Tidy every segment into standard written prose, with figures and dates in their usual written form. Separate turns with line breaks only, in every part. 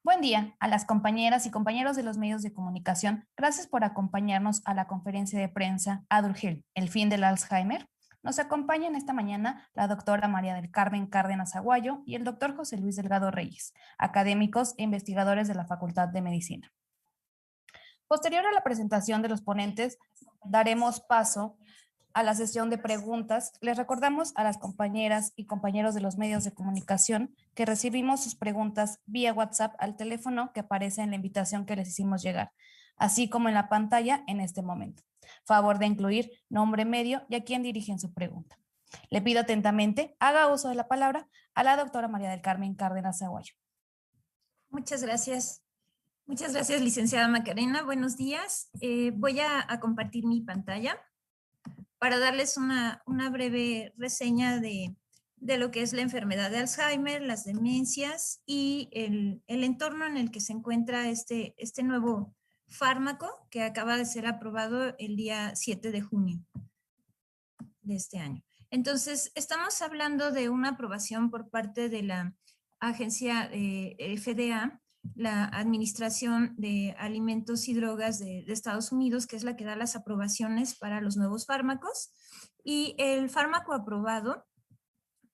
Buen día a las compañeras y compañeros de los medios de comunicación. Gracias por acompañarnos a la conferencia de prensa Adurgel, el fin del Alzheimer. Nos acompañan esta mañana la doctora María del Carmen Cárdenas Aguayo y el doctor José Luis Delgado Reyes, académicos e investigadores de la Facultad de Medicina. Posterior a la presentación de los ponentes, daremos paso a la sesión de preguntas. Les recordamos a las compañeras y compañeros de los medios de comunicación que recibimos sus preguntas vía WhatsApp al teléfono que aparece en la invitación que les hicimos llegar, así como en la pantalla en este momento. Favor de incluir nombre, medio y a quién dirigen su pregunta. Le pido atentamente, haga uso de la palabra a la doctora María del Carmen Cárdenas Aguayo.
Muchas gracias. Muchas gracias, licenciada Macarena. Buenos días. Voy a compartir mi pantalla para darles una breve reseña de lo que es la enfermedad de Alzheimer, las demencias y el entorno en el que se encuentra este nuevo fármaco que acaba de ser aprobado el día 7 de junio de este año. Entonces, estamos hablando de una aprobación por parte de la agencia FDA, la Administración de Alimentos y Drogas de Estados Unidos, que es la que da las aprobaciones para los nuevos fármacos. Y el fármaco aprobado,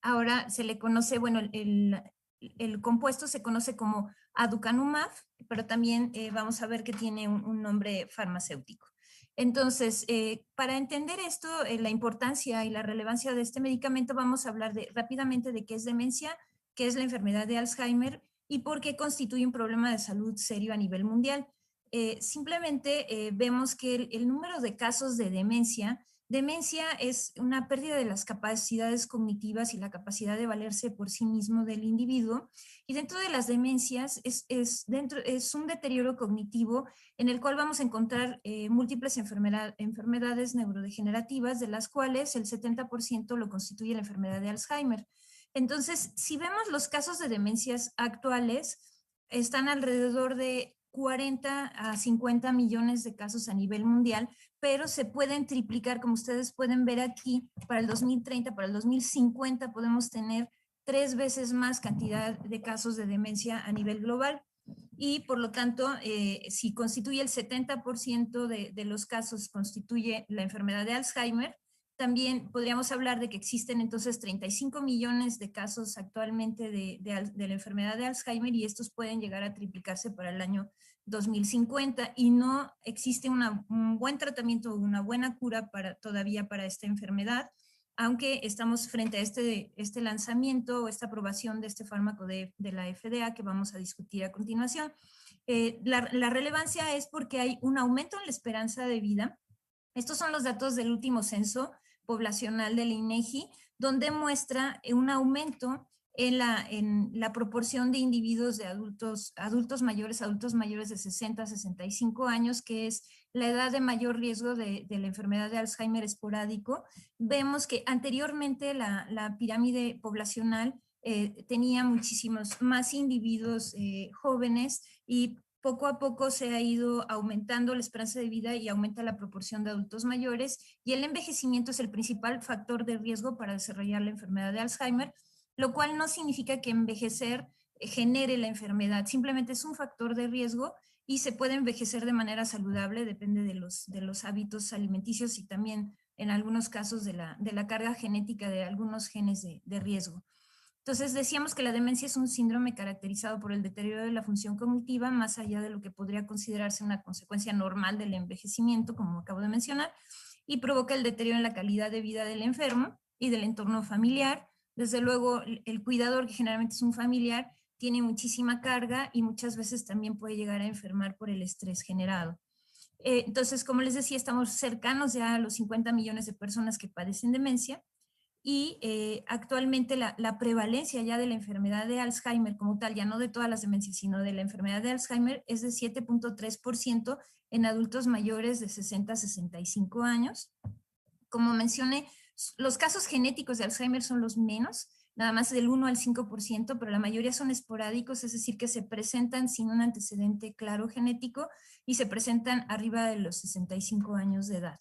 ahora se le conoce, bueno, el compuesto se conoce como aducanumab, pero también vamos a ver que tiene un nombre farmacéutico. Entonces, para entender esto, la importancia y la relevancia de este medicamento, vamos a hablar rápidamente de qué es demencia, qué es la enfermedad de Alzheimer y por qué constituye un problema de salud serio a nivel mundial. Simplemente vemos que el número de casos de demencia es una pérdida de las capacidades cognitivas y la capacidad de valerse por sí mismo del individuo. Y dentro de las demencias es un deterioro cognitivo en el cual vamos a encontrar múltiples enfermedades neurodegenerativas, de las cuales el 70% lo constituye la enfermedad de Alzheimer. Entonces, si vemos los casos de demencias actuales, están alrededor de 40 a 50 millones de casos a nivel mundial, pero se pueden triplicar, como ustedes pueden ver aquí, para el 2030, para el 2050 podemos tener 3 veces más cantidad de casos de demencia a nivel global. Y por lo tanto, si constituye el 70% de los casos, constituye la enfermedad de Alzheimer, también podríamos hablar de que existen entonces 35 millones de casos actualmente de la enfermedad de Alzheimer y estos pueden llegar a triplicarse para el año 2050 y no existe un buen tratamiento o una buena cura todavía para esta enfermedad, aunque estamos frente a este lanzamiento o esta aprobación de este fármaco de la FDA que vamos a discutir a continuación. La relevancia es porque hay un aumento en la esperanza de vida. Estos son los datos del último censo poblacional del INEGI, donde muestra un aumento en la proporción de individuos de adultos mayores de 60 a 65 años, que es la edad de mayor riesgo de la enfermedad de Alzheimer esporádico. Vemos que anteriormente la pirámide poblacional tenía muchísimos más individuos jóvenes y poco a poco se ha ido aumentando la esperanza de vida y aumenta la proporción de adultos mayores y el envejecimiento es el principal factor de riesgo para desarrollar la enfermedad de Alzheimer, lo cual no significa que envejecer genere la enfermedad, simplemente es un factor de riesgo y se puede envejecer de manera saludable, depende de los hábitos alimenticios y también en algunos casos de la carga genética de algunos genes de riesgo. Entonces decíamos que la demencia es un síndrome caracterizado por el deterioro de la función cognitiva más allá de lo que podría considerarse una consecuencia normal del envejecimiento, como acabo de mencionar, y provoca el deterioro en la calidad de vida del enfermo y del entorno familiar. Desde luego, el cuidador, que generalmente es un familiar, tiene muchísima carga y muchas veces también puede llegar a enfermar por el estrés generado. Entonces, como les decía, estamos cercanos ya a los 50 millones de personas que padecen demencia. Y actualmente la prevalencia ya de la enfermedad de Alzheimer como tal, ya no de todas las demencias, sino de la enfermedad de Alzheimer, es de 7.3% en adultos mayores de 60 a 65 años. Como mencioné, los casos genéticos de Alzheimer son los menos, nada más del 1 al 5%, pero la mayoría son esporádicos, es decir, que se presentan sin un antecedente claro genético y se presentan arriba de los 65 años de edad.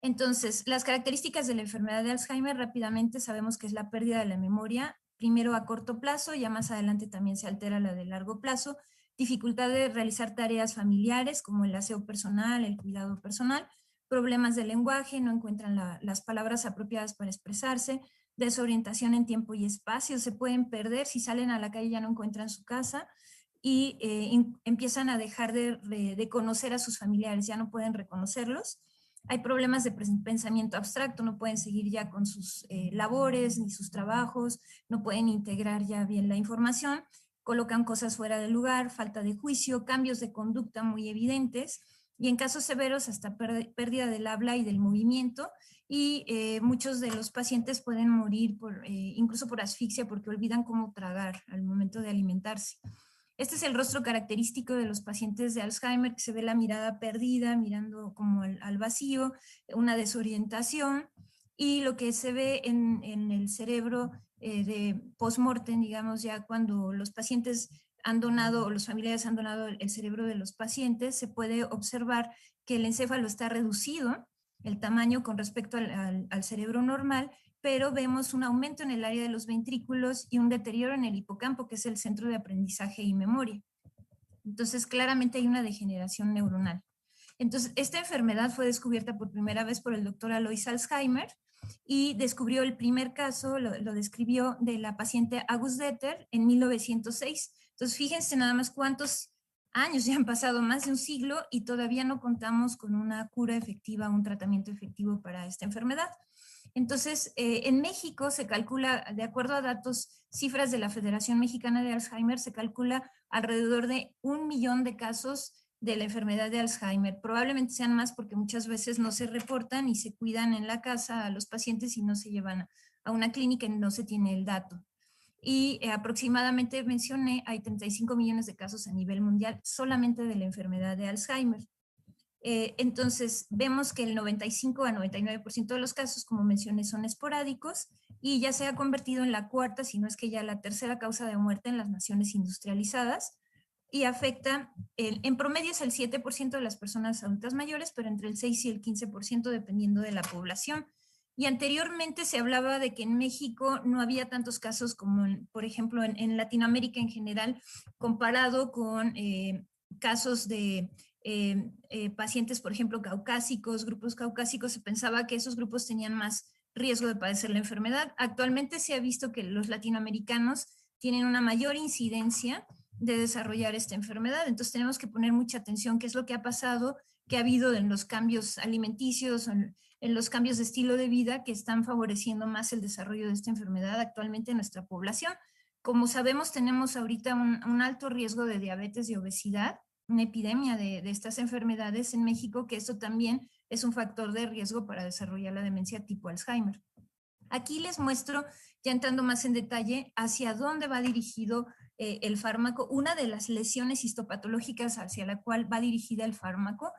Entonces, las características de la enfermedad de Alzheimer rápidamente sabemos que es la pérdida de la memoria primero a corto plazo, ya más adelante también se altera la de largo plazo, dificultad de realizar tareas familiares como el aseo personal, el cuidado personal, problemas de lenguaje, no encuentran las palabras apropiadas para expresarse, desorientación en tiempo y espacio, se pueden perder, si salen a la calle ya no encuentran su casa y empiezan a dejar de conocer a sus familiares, ya no pueden reconocerlos. Hay problemas de pensamiento abstracto, no pueden seguir ya con sus labores ni sus trabajos, no pueden integrar ya bien la información, colocan cosas fuera de lugar, falta de juicio, cambios de conducta muy evidentes y en casos severos hasta pérdida del habla y del movimiento y muchos de los pacientes pueden morir incluso por asfixia porque olvidan cómo tragar al momento de alimentarse. Este es el rostro característico de los pacientes de Alzheimer, que se ve la mirada perdida, mirando como al vacío, una desorientación, y lo que se ve en el cerebro de post-mortem, digamos, ya cuando los pacientes han donado o los familiares han donado el cerebro de los pacientes, se puede observar que el encéfalo está reducido, el tamaño con respecto al cerebro normal, pero vemos un aumento en el área de los ventrículos y un deterioro en el hipocampo, que es el centro de aprendizaje y memoria. Entonces, claramente hay una degeneración neuronal. Entonces, esta enfermedad fue descubierta por primera vez por el doctor Alois Alzheimer y descubrió el primer caso, lo describió, de la paciente August Deter en 1906. Entonces, fíjense nada más cuántos años ya han pasado, más de un siglo, y todavía no contamos con una cura efectiva, un tratamiento efectivo para esta enfermedad. Entonces, en México se calcula, de acuerdo a cifras de la Federación Mexicana de Alzheimer, se calcula alrededor de 1 millón de casos de la enfermedad de Alzheimer. Probablemente sean más porque muchas veces no se reportan y se cuidan en la casa a los pacientes y no se llevan a una clínica y no se tiene el dato. Y aproximadamente, mencioné, hay 35 millones de casos a nivel mundial solamente de la enfermedad de Alzheimer. Entonces, vemos que el 95 a 99% de los casos, como mencioné, son esporádicos y ya se ha convertido en la cuarta, si no es que ya la tercera causa de muerte en las naciones industrializadas y afecta, en promedio es el 7% de las personas adultas mayores, pero entre el 6 y el 15% dependiendo de la población. Y anteriormente se hablaba de que en México no había tantos casos como, por ejemplo, en Latinoamérica en general, comparado con casos de pacientes, por ejemplo, caucásicos, grupos caucásicos, se pensaba que esos grupos tenían más riesgo de padecer la enfermedad. Actualmente se ha visto que los latinoamericanos tienen una mayor incidencia de desarrollar esta enfermedad, entonces tenemos que poner mucha atención qué es lo que ha pasado, qué ha habido en los cambios alimenticios, en los cambios de estilo de vida que están favoreciendo más el desarrollo de esta enfermedad actualmente en nuestra población. Como sabemos, tenemos ahorita un alto riesgo de diabetes y obesidad, una epidemia de estas enfermedades en México, que esto también es un factor de riesgo para desarrollar la demencia tipo Alzheimer. Aquí les muestro, ya entrando más en detalle, hacia dónde va dirigido el fármaco, una de las lesiones histopatológicas hacia la cual va dirigida el fármaco,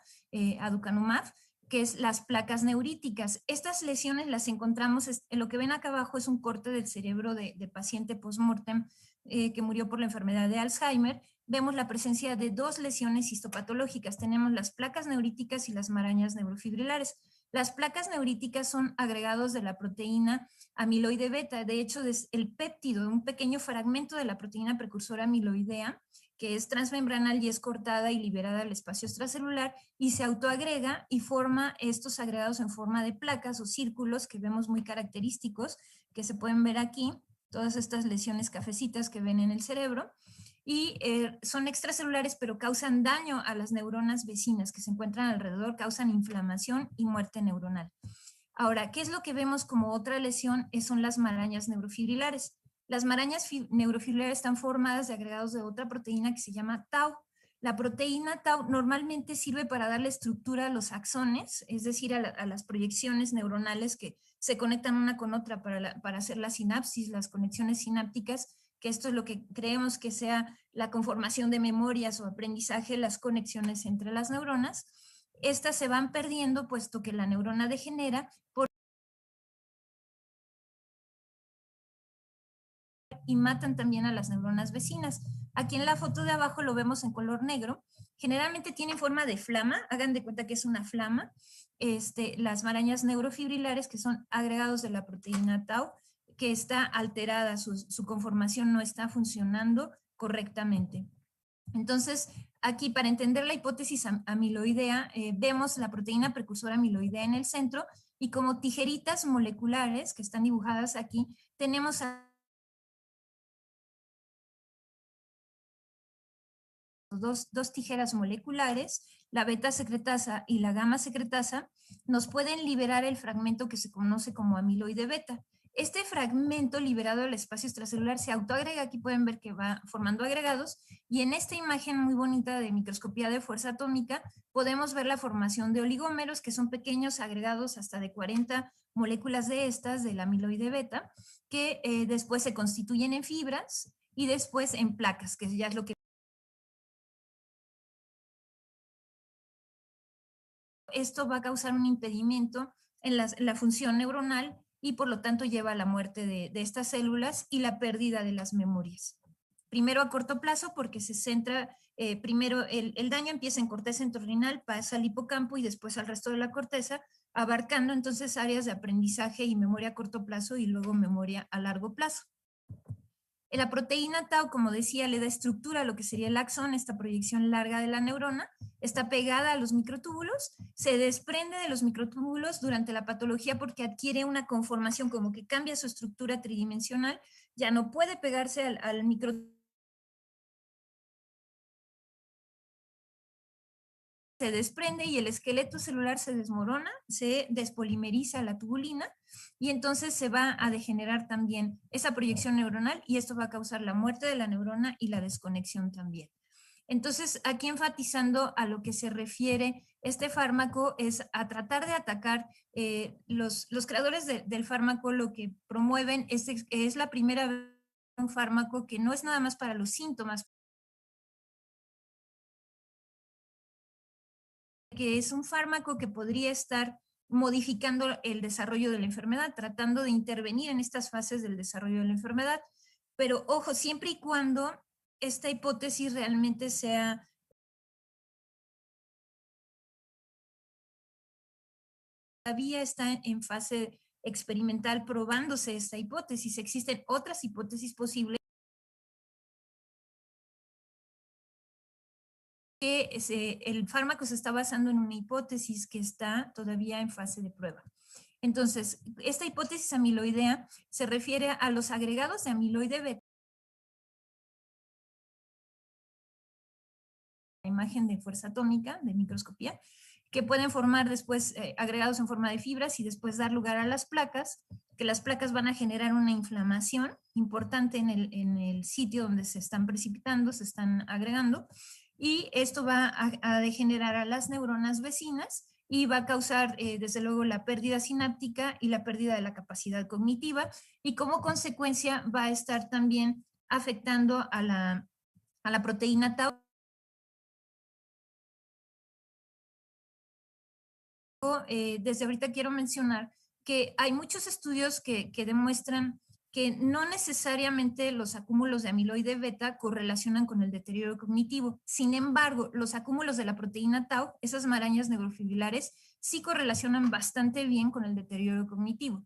aducanumab, que es las placas neuríticas. Estas lesiones las encontramos, en lo que ven acá abajo es un corte del cerebro de paciente post-mortem que murió por la enfermedad de Alzheimer. Vemos la presencia de dos lesiones histopatológicas. Tenemos las placas neuríticas y las marañas neurofibrilares. Las placas neuríticas son agregados de la proteína amiloide beta. De hecho, es el péptido, un pequeño fragmento de la proteína precursora amiloidea, que es transmembranal y es cortada y liberada al espacio extracelular y se autoagrega y forma estos agregados en forma de placas o círculos que vemos muy característicos, que se pueden ver aquí, todas estas lesiones cafecitas que ven en el cerebro. Y son extracelulares, pero causan daño a las neuronas vecinas que se encuentran alrededor, causan inflamación y muerte neuronal. Ahora, ¿qué es lo que vemos como otra lesión? Son las marañas neurofibrilares. Las marañas neurofibrilares están formadas de agregados de otra proteína que se llama tau. La proteína tau normalmente sirve para darle estructura a los axones, es decir, a las proyecciones neuronales que se conectan una con otra para hacer la sinapsis, las conexiones sinápticas, que esto es lo que creemos que sea la conformación de memorias o aprendizaje, las conexiones entre las neuronas. Estas se van perdiendo puesto que la neurona degenera y matan también a las neuronas vecinas. Aquí en la foto de abajo lo vemos en color negro. Generalmente tienen forma de flama, hagan de cuenta que es una flama. Las marañas neurofibrilares, que son agregados de la proteína tau, que está alterada, su conformación no está funcionando correctamente. Entonces, aquí para entender la hipótesis amiloidea, vemos la proteína precursora amiloidea en el centro y como tijeritas moleculares que están dibujadas aquí, tenemos dos tijeras moleculares, la beta secretasa y la gamma secretasa, nos pueden liberar el fragmento que se conoce como amiloide beta. Este fragmento liberado del espacio extracelular se autoagrega, aquí pueden ver que va formando agregados, y en esta imagen muy bonita de microscopía de fuerza atómica podemos ver la formación de oligómeros, que son pequeños agregados hasta de 40 moléculas de estas, del amiloide beta, que después se constituyen en fibras y después en placas, que ya es lo que esto va a causar un impedimento en la función neuronal y por lo tanto lleva a la muerte de estas células y la pérdida de las memorias. Primero a corto plazo porque se centra, primero el daño empieza en corteza entorrinal, pasa al hipocampo y después al resto de la corteza, abarcando entonces áreas de aprendizaje y memoria a corto plazo y luego memoria a largo plazo. La proteína tau, como decía, le da estructura a lo que sería el axón, esta proyección larga de la neurona, está pegada a los microtúbulos, se desprende de los microtúbulos durante la patología porque adquiere una conformación como que cambia su estructura tridimensional, ya no puede pegarse al microtúbulo, se desprende y el esqueleto celular se desmorona, se despolimeriza la tubulina y entonces se va a degenerar también esa proyección neuronal y esto va a causar la muerte de la neurona y la desconexión también. Entonces, aquí enfatizando a lo que se refiere este fármaco es a tratar de atacar los creadores del fármaco lo que promueven es la primera vez un fármaco que no es nada más para los síntomas, que es un fármaco que podría estar modificando el desarrollo de la enfermedad, tratando de intervenir en estas fases del desarrollo de la enfermedad. Pero ojo, siempre y cuando esta hipótesis realmente sea todavía está en fase experimental probándose esta hipótesis. Existen otras hipótesis posibles que el fármaco se está basando en una hipótesis que está todavía en fase de prueba. Entonces, esta hipótesis amiloidea se refiere a los agregados de amiloide beta, la imagen de fuerza atómica, de microscopía, que pueden formar después agregados en forma de fibras y después dar lugar a las placas, que las placas van a generar una inflamación importante en el sitio donde se están precipitando, se están agregando, y esto va a degenerar a las neuronas vecinas y va a causar desde luego la pérdida sináptica y la pérdida de la capacidad cognitiva y como consecuencia va a estar también afectando a la proteína tau. Desde ahorita quiero mencionar que hay muchos estudios que demuestran que no necesariamente los acúmulos de amiloide beta correlacionan con el deterioro cognitivo. Sin embargo, los acúmulos de la proteína tau, esas marañas neurofibrilares, sí correlacionan bastante bien con el deterioro cognitivo.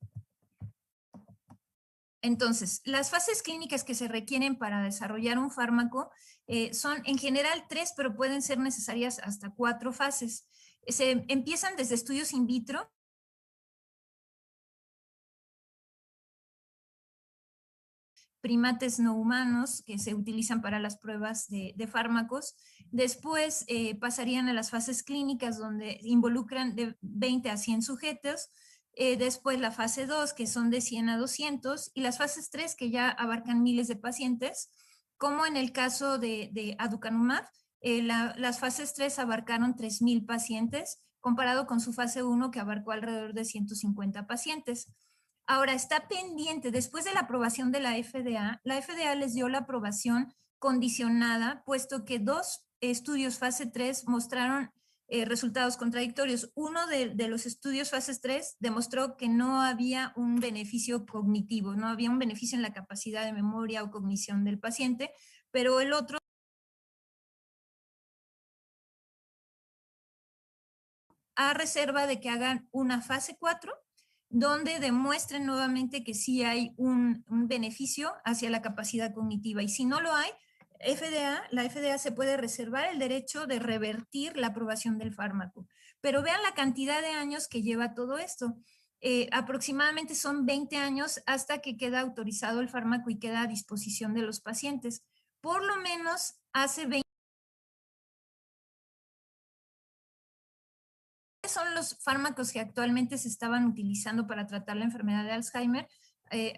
Entonces, las fases clínicas que se requieren para desarrollar un fármaco son en general 3, pero pueden ser necesarias hasta 4 fases. Se empiezan desde estudios in vitro, primates no humanos que se utilizan para las pruebas de fármacos. Después pasarían a las fases clínicas donde involucran de 20 a 100 sujetos. Después la fase 2, que son de 100 a 200, y las fases 3, que ya abarcan miles de pacientes, como en el caso de aducanumab, las fases 3 abarcaron 3,000 pacientes, comparado con su fase 1, que abarcó alrededor de 150 pacientes. Ahora, está pendiente, después de la aprobación de la FDA les dio la aprobación condicionada, puesto que 2 estudios fase 3 mostraron resultados contradictorios. Uno de los estudios fase 3 demostró que no había un beneficio cognitivo, no había un beneficio en la capacidad de memoria o cognición del paciente, pero el otro a reserva de que hagan una fase 4 donde demuestren nuevamente que sí hay un beneficio hacia la capacidad cognitiva. Y si no lo hay, la FDA se puede reservar el derecho de revertir la aprobación del fármaco. Pero vean la cantidad de años que lleva todo esto. Aproximadamente son 20 años hasta que queda autorizado el fármaco y queda a disposición de los pacientes. Por lo menos hace 20. Son los fármacos que actualmente se estaban utilizando para tratar la enfermedad de Alzheimer.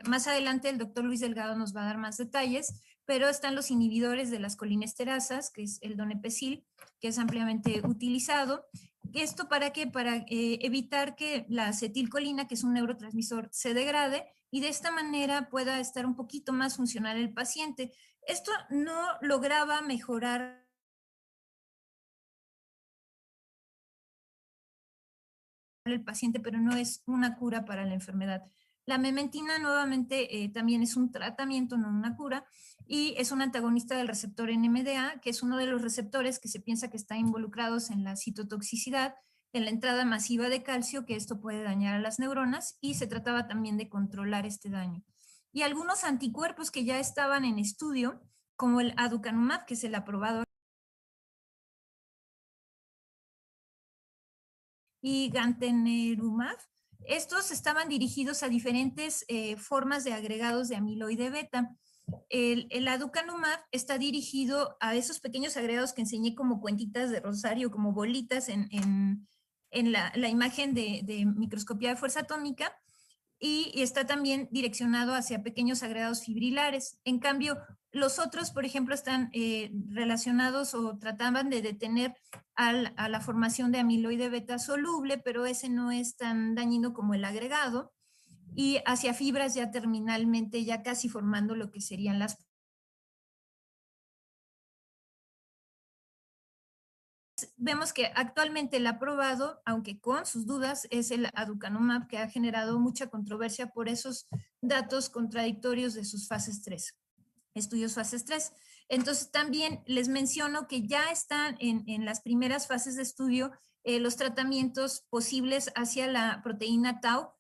Más adelante el doctor Luis Delgado nos va a dar más detalles, pero están los inhibidores de las colinesterasas, que es el donepezil, que es ampliamente utilizado. ¿Esto para qué? Para evitar que la acetilcolina, que es un neurotransmisor, se degrade y de esta manera pueda estar un poquito más funcional el paciente. Esto no lograba mejorar el paciente, pero no es una cura para la enfermedad. La mementina nuevamente también es un tratamiento, no una cura, y es un antagonista del receptor NMDA, que es uno de los receptores que se piensa que está involucrados en la citotoxicidad, en la entrada masiva de calcio, que esto puede dañar a las neuronas, y se trataba también de controlar este daño. Y algunos anticuerpos que ya estaban en estudio, como el aducanumab, que es el aprobado, y gantenerumab. Estos estaban dirigidos a diferentes formas de agregados de amiloide beta. El aducanumab está dirigido a esos pequeños agregados que enseñé como cuentitas de rosario, como bolitas en la imagen de microscopía de fuerza atómica, y está también direccionado hacia pequeños agregados fibrilares. En cambio, los otros, por ejemplo, están relacionados o trataban de detener a la formación de amiloide beta soluble, pero ese no es tan dañino como el agregado, y hacia fibras ya terminalmente, ya casi formando lo que serían las. Vemos que actualmente el aprobado, aunque con sus dudas, es el aducanumab, que ha generado mucha controversia por esos datos contradictorios de sus fases 3, estudios fases 3. Entonces también les menciono que ya están en las primeras fases de estudio los tratamientos posibles hacia la proteína tau,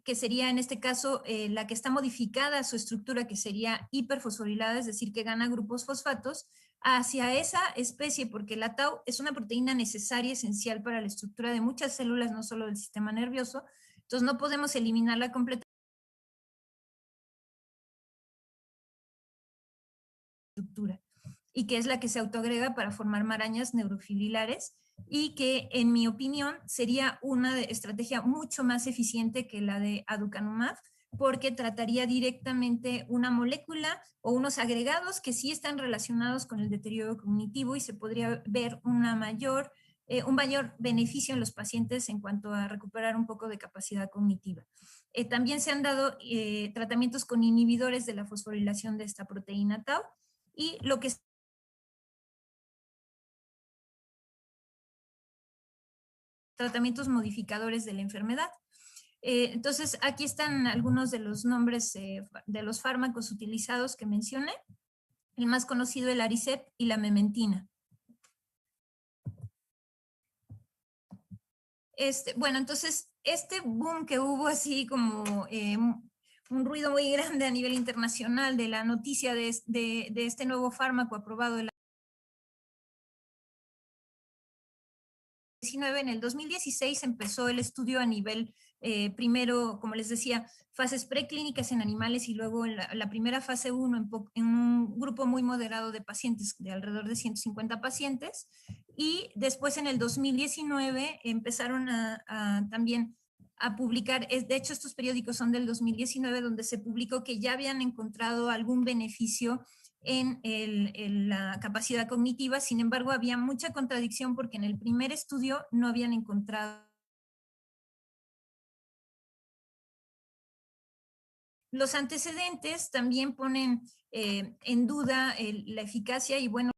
que sería en este caso la que está modificada su estructura, que sería hiperfosforilada, es decir, que gana grupos fosfatos, hacia esa especie, porque la tau es una proteína necesaria, esencial para la estructura de muchas células, no solo del sistema nervioso. Entonces no podemos eliminarla completamente. Estructura, y que es la que se autoagrega para formar marañas neurofibrilares, y que en mi opinión sería una estrategia mucho más eficiente que la de aducanumab, porque trataría directamente una molécula o unos agregados que sí están relacionados con el deterioro cognitivo, y se podría ver un mayor beneficio en los pacientes en cuanto a recuperar un poco de capacidad cognitiva. También se han dado tratamientos con inhibidores de la fosforilación de esta proteína tau, y lo que tratamientos modificadores de la enfermedad. Entonces, aquí están algunos de los nombres de los fármacos utilizados que mencioné. El más conocido, el Aricept y la mementina. Bueno, entonces, este boom que hubo así como un ruido muy grande a nivel internacional de la noticia de este nuevo fármaco aprobado en el 2016 empezó el estudio a nivel, primero, como les decía, fases preclínicas en animales, y luego en la primera fase 1 en un grupo muy moderado de pacientes, de alrededor de 150 pacientes, y después en el 2019 empezaron también a publicar, de hecho estos periódicos son del 2019, donde se publicó que ya habían encontrado algún beneficio en la capacidad cognitiva. Sin embargo, había mucha contradicción porque en el primer estudio no habían encontrado. Los antecedentes también ponen en duda la eficacia, y bueno,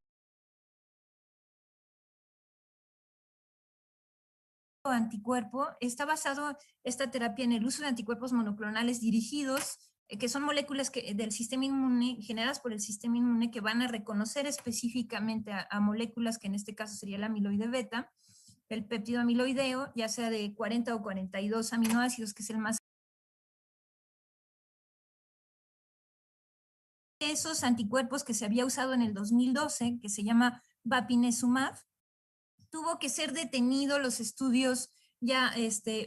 anticuerpo está basado esta terapia en el uso de anticuerpos monoclonales dirigidos, que son moléculas del sistema inmune, generadas por el sistema inmune, que van a reconocer específicamente a moléculas, que en este caso sería el amiloide beta, el péptido amiloideo, ya sea de 40 o 42 aminoácidos, que es el más de esos anticuerpos que se había usado en el 2012, que se llama Bapineuzumab, tuvo que ser detenido los estudios ya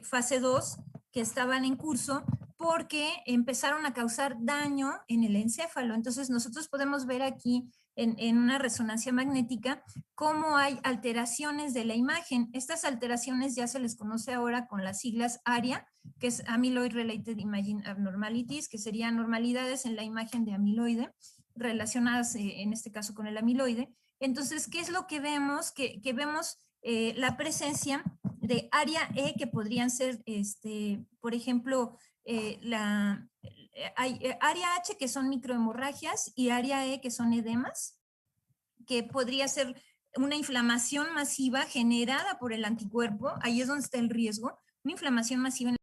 fase 2 que estaban en curso porque empezaron a causar daño en el encéfalo. Entonces nosotros podemos ver aquí en una resonancia magnética cómo hay alteraciones de la imagen. Estas alteraciones ya se les conoce ahora con las siglas ARIA, que es Amyloid Related Imaging Abnormalities, que serían anormalidades en la imagen de amiloide relacionadas en este caso con el amiloide. Entonces, ¿qué es lo que vemos? Que vemos la presencia de área E, que podrían ser, por ejemplo, hay área H, que son microhemorragias, y área E, que son edemas, que podría ser una inflamación masiva generada por el anticuerpo. Ahí es donde está el riesgo, una inflamación masiva en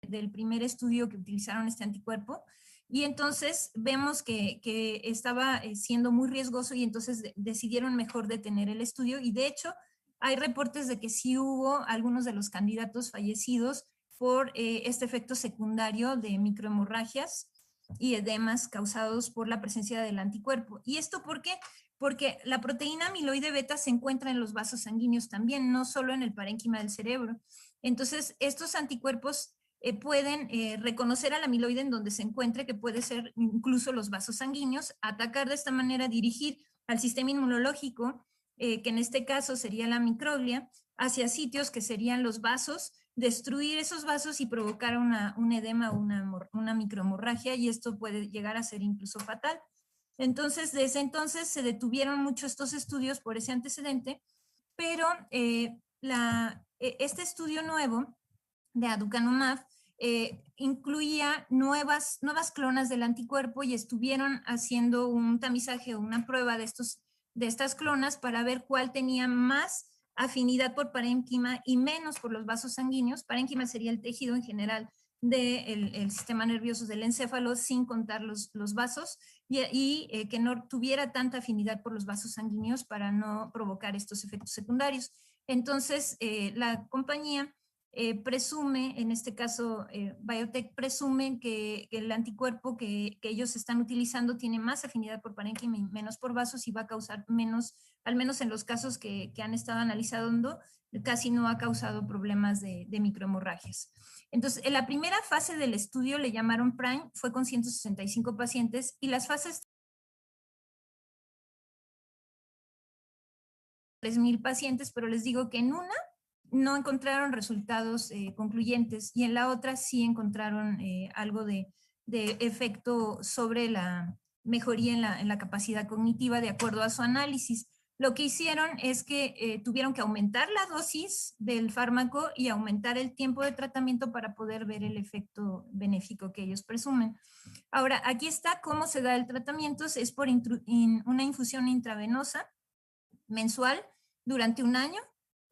del primer estudio que utilizaron este anticuerpo, y entonces vemos que estaba siendo muy riesgoso, y entonces decidieron mejor detener el estudio, y de hecho hay reportes de que sí hubo algunos de los candidatos fallecidos por este efecto secundario de microhemorragias y edemas causados por la presencia del anticuerpo. ¿Y esto por qué? Porque la proteína amiloide beta se encuentra en los vasos sanguíneos también, no solo en el parénquima del cerebro. Entonces, estos anticuerpos pueden reconocer al amiloide en donde se encuentre, que puede ser incluso los vasos sanguíneos, atacar de esta manera, dirigir al sistema inmunológico, que en este caso sería la microglia, hacia sitios que serían los vasos, destruir esos vasos y provocar un edema o una microhemorragia, y esto puede llegar a ser incluso fatal. Entonces, desde entonces se detuvieron mucho estos estudios por ese antecedente, pero este estudio nuevo de aducanumab incluía nuevas clonas del anticuerpo, y estuvieron haciendo un tamizaje o una prueba de estas clonas para ver cuál tenía más afinidad por parénquima y menos por los vasos sanguíneos. Parénquima sería el tejido en general del sistema nervioso del encéfalo, sin contar los vasos, y que no tuviera tanta afinidad por los vasos sanguíneos para no provocar estos efectos secundarios. Entonces, la compañía presume, en este caso Biotech presume que el anticuerpo que ellos están utilizando tiene más afinidad por parénquima y menos por vasos, y va a causar menos, al menos en los casos que han estado analizando, casi no ha causado problemas de microhemorragias. Entonces, en la primera fase del estudio le llamaron PRIME, fue con 165 pacientes, y las fases 3,000 pacientes, pero les digo que en una no encontraron resultados concluyentes, y en la otra sí encontraron algo de efecto sobre la mejoría en la capacidad cognitiva de acuerdo a su análisis. Lo que hicieron es que tuvieron que aumentar la dosis del fármaco y aumentar el tiempo de tratamiento para poder ver el efecto benéfico que ellos presumen. Ahora, aquí está cómo se da el tratamiento. Es por una infusión intravenosa mensual durante un año.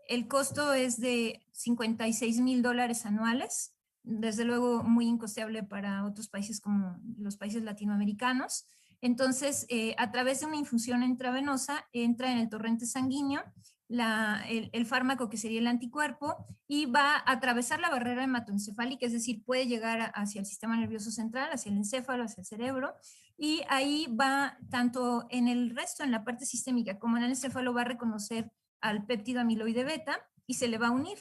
El costo es de $56,000 anuales, desde luego muy incosteable para otros países como los países latinoamericanos. Entonces, a través de una infusión intravenosa entra en el torrente sanguíneo el fármaco, que sería el anticuerpo, y va a atravesar la barrera hematoencefálica, es decir, puede llegar hacia el sistema nervioso central, hacia el encéfalo, hacia el cerebro, y ahí va, tanto en el resto, en la parte sistémica, como en el encéfalo, va a reconocer al péptido amiloide beta y se le va a unir.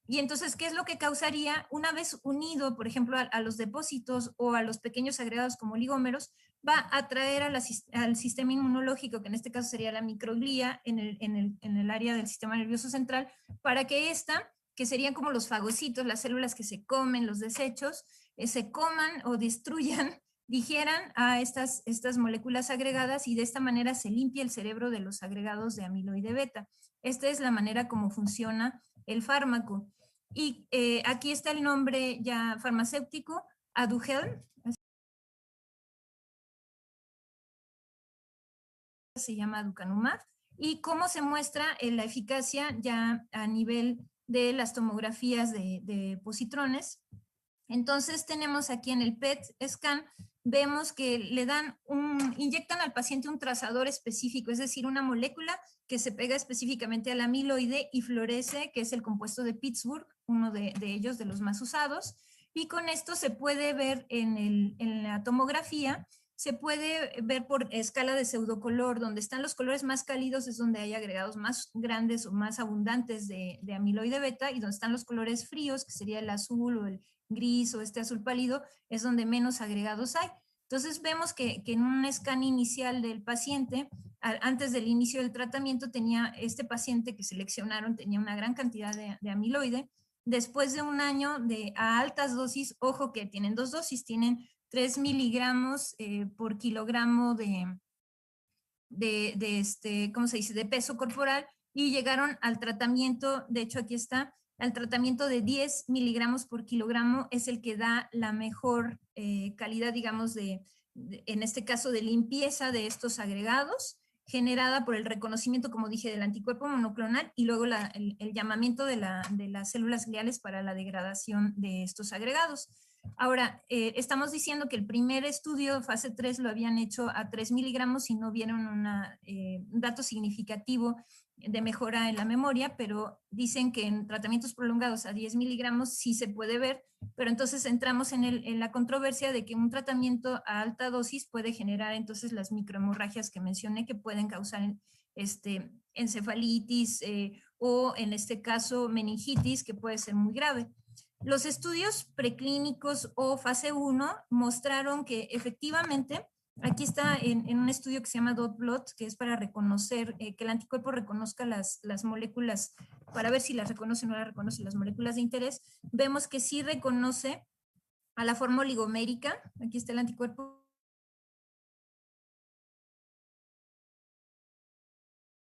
Y entonces, ¿qué es lo que causaría? Una vez unido, por ejemplo, a los depósitos o a los pequeños agregados como oligómeros, va a atraer al sistema inmunológico, que en este caso sería la microglía en el área del sistema nervioso central, para que esta, que serían como los fagocitos, las células que se comen, los desechos, se coman o destruyan, digieran a estas moléculas agregadas, y de esta manera se limpia el cerebro de los agregados de amiloide beta. Esta es la manera como funciona el fármaco. Y aquí está el nombre ya farmacéutico, Aduhelm, se llama aducanumab, y cómo se muestra la eficacia ya a nivel de las tomografías de positrones. Entonces tenemos aquí en el PET scan, vemos que inyectan al paciente un trazador específico, es decir, una molécula que se pega específicamente al amiloide y florece, que es el compuesto de Pittsburgh, uno de ellos, de los más usados, Y con esto se puede ver en la tomografía, se puede ver por escala de pseudocolor, donde están los colores más cálidos es donde hay agregados más grandes o más abundantes de amiloide beta, y donde están los colores fríos, que sería el azul o el gris o este azul pálido, es donde menos agregados hay. Entonces vemos que en un scan inicial del paciente, antes del inicio del tratamiento, tenía este paciente que seleccionaron, tenía una gran cantidad de amiloide. Después de un año a altas dosis, ojo que tienen dos dosis, tienen 3 miligramos por kilogramo ¿cómo se dice?, de peso corporal, y llegaron al tratamiento, de hecho aquí está, al tratamiento de 10 miligramos por kilogramo, es el que da la mejor calidad, digamos, en este caso, de limpieza de estos agregados, generada por el reconocimiento, como dije, del anticuerpo monoclonal, y luego el llamamiento de las células gliales para la degradación de estos agregados. Ahora, estamos diciendo que el primer estudio, fase 3, lo habían hecho a 3 miligramos y no vieron un dato significativo de mejora en la memoria, pero dicen que en tratamientos prolongados a 10 miligramos sí se puede ver, pero entonces entramos en la controversia de que un tratamiento a alta dosis puede generar entonces las microhemorragias que mencioné, que pueden causar encefalitis o en este caso meningitis, que puede ser muy grave. Los estudios preclínicos o fase 1 mostraron que efectivamente, aquí está en un estudio que se llama dot plot, que es para reconocer, que el anticuerpo reconozca las moléculas, para ver si las reconoce o no las reconoce, las moléculas de interés. Vemos que sí reconoce a la forma oligomérica, aquí está el anticuerpo,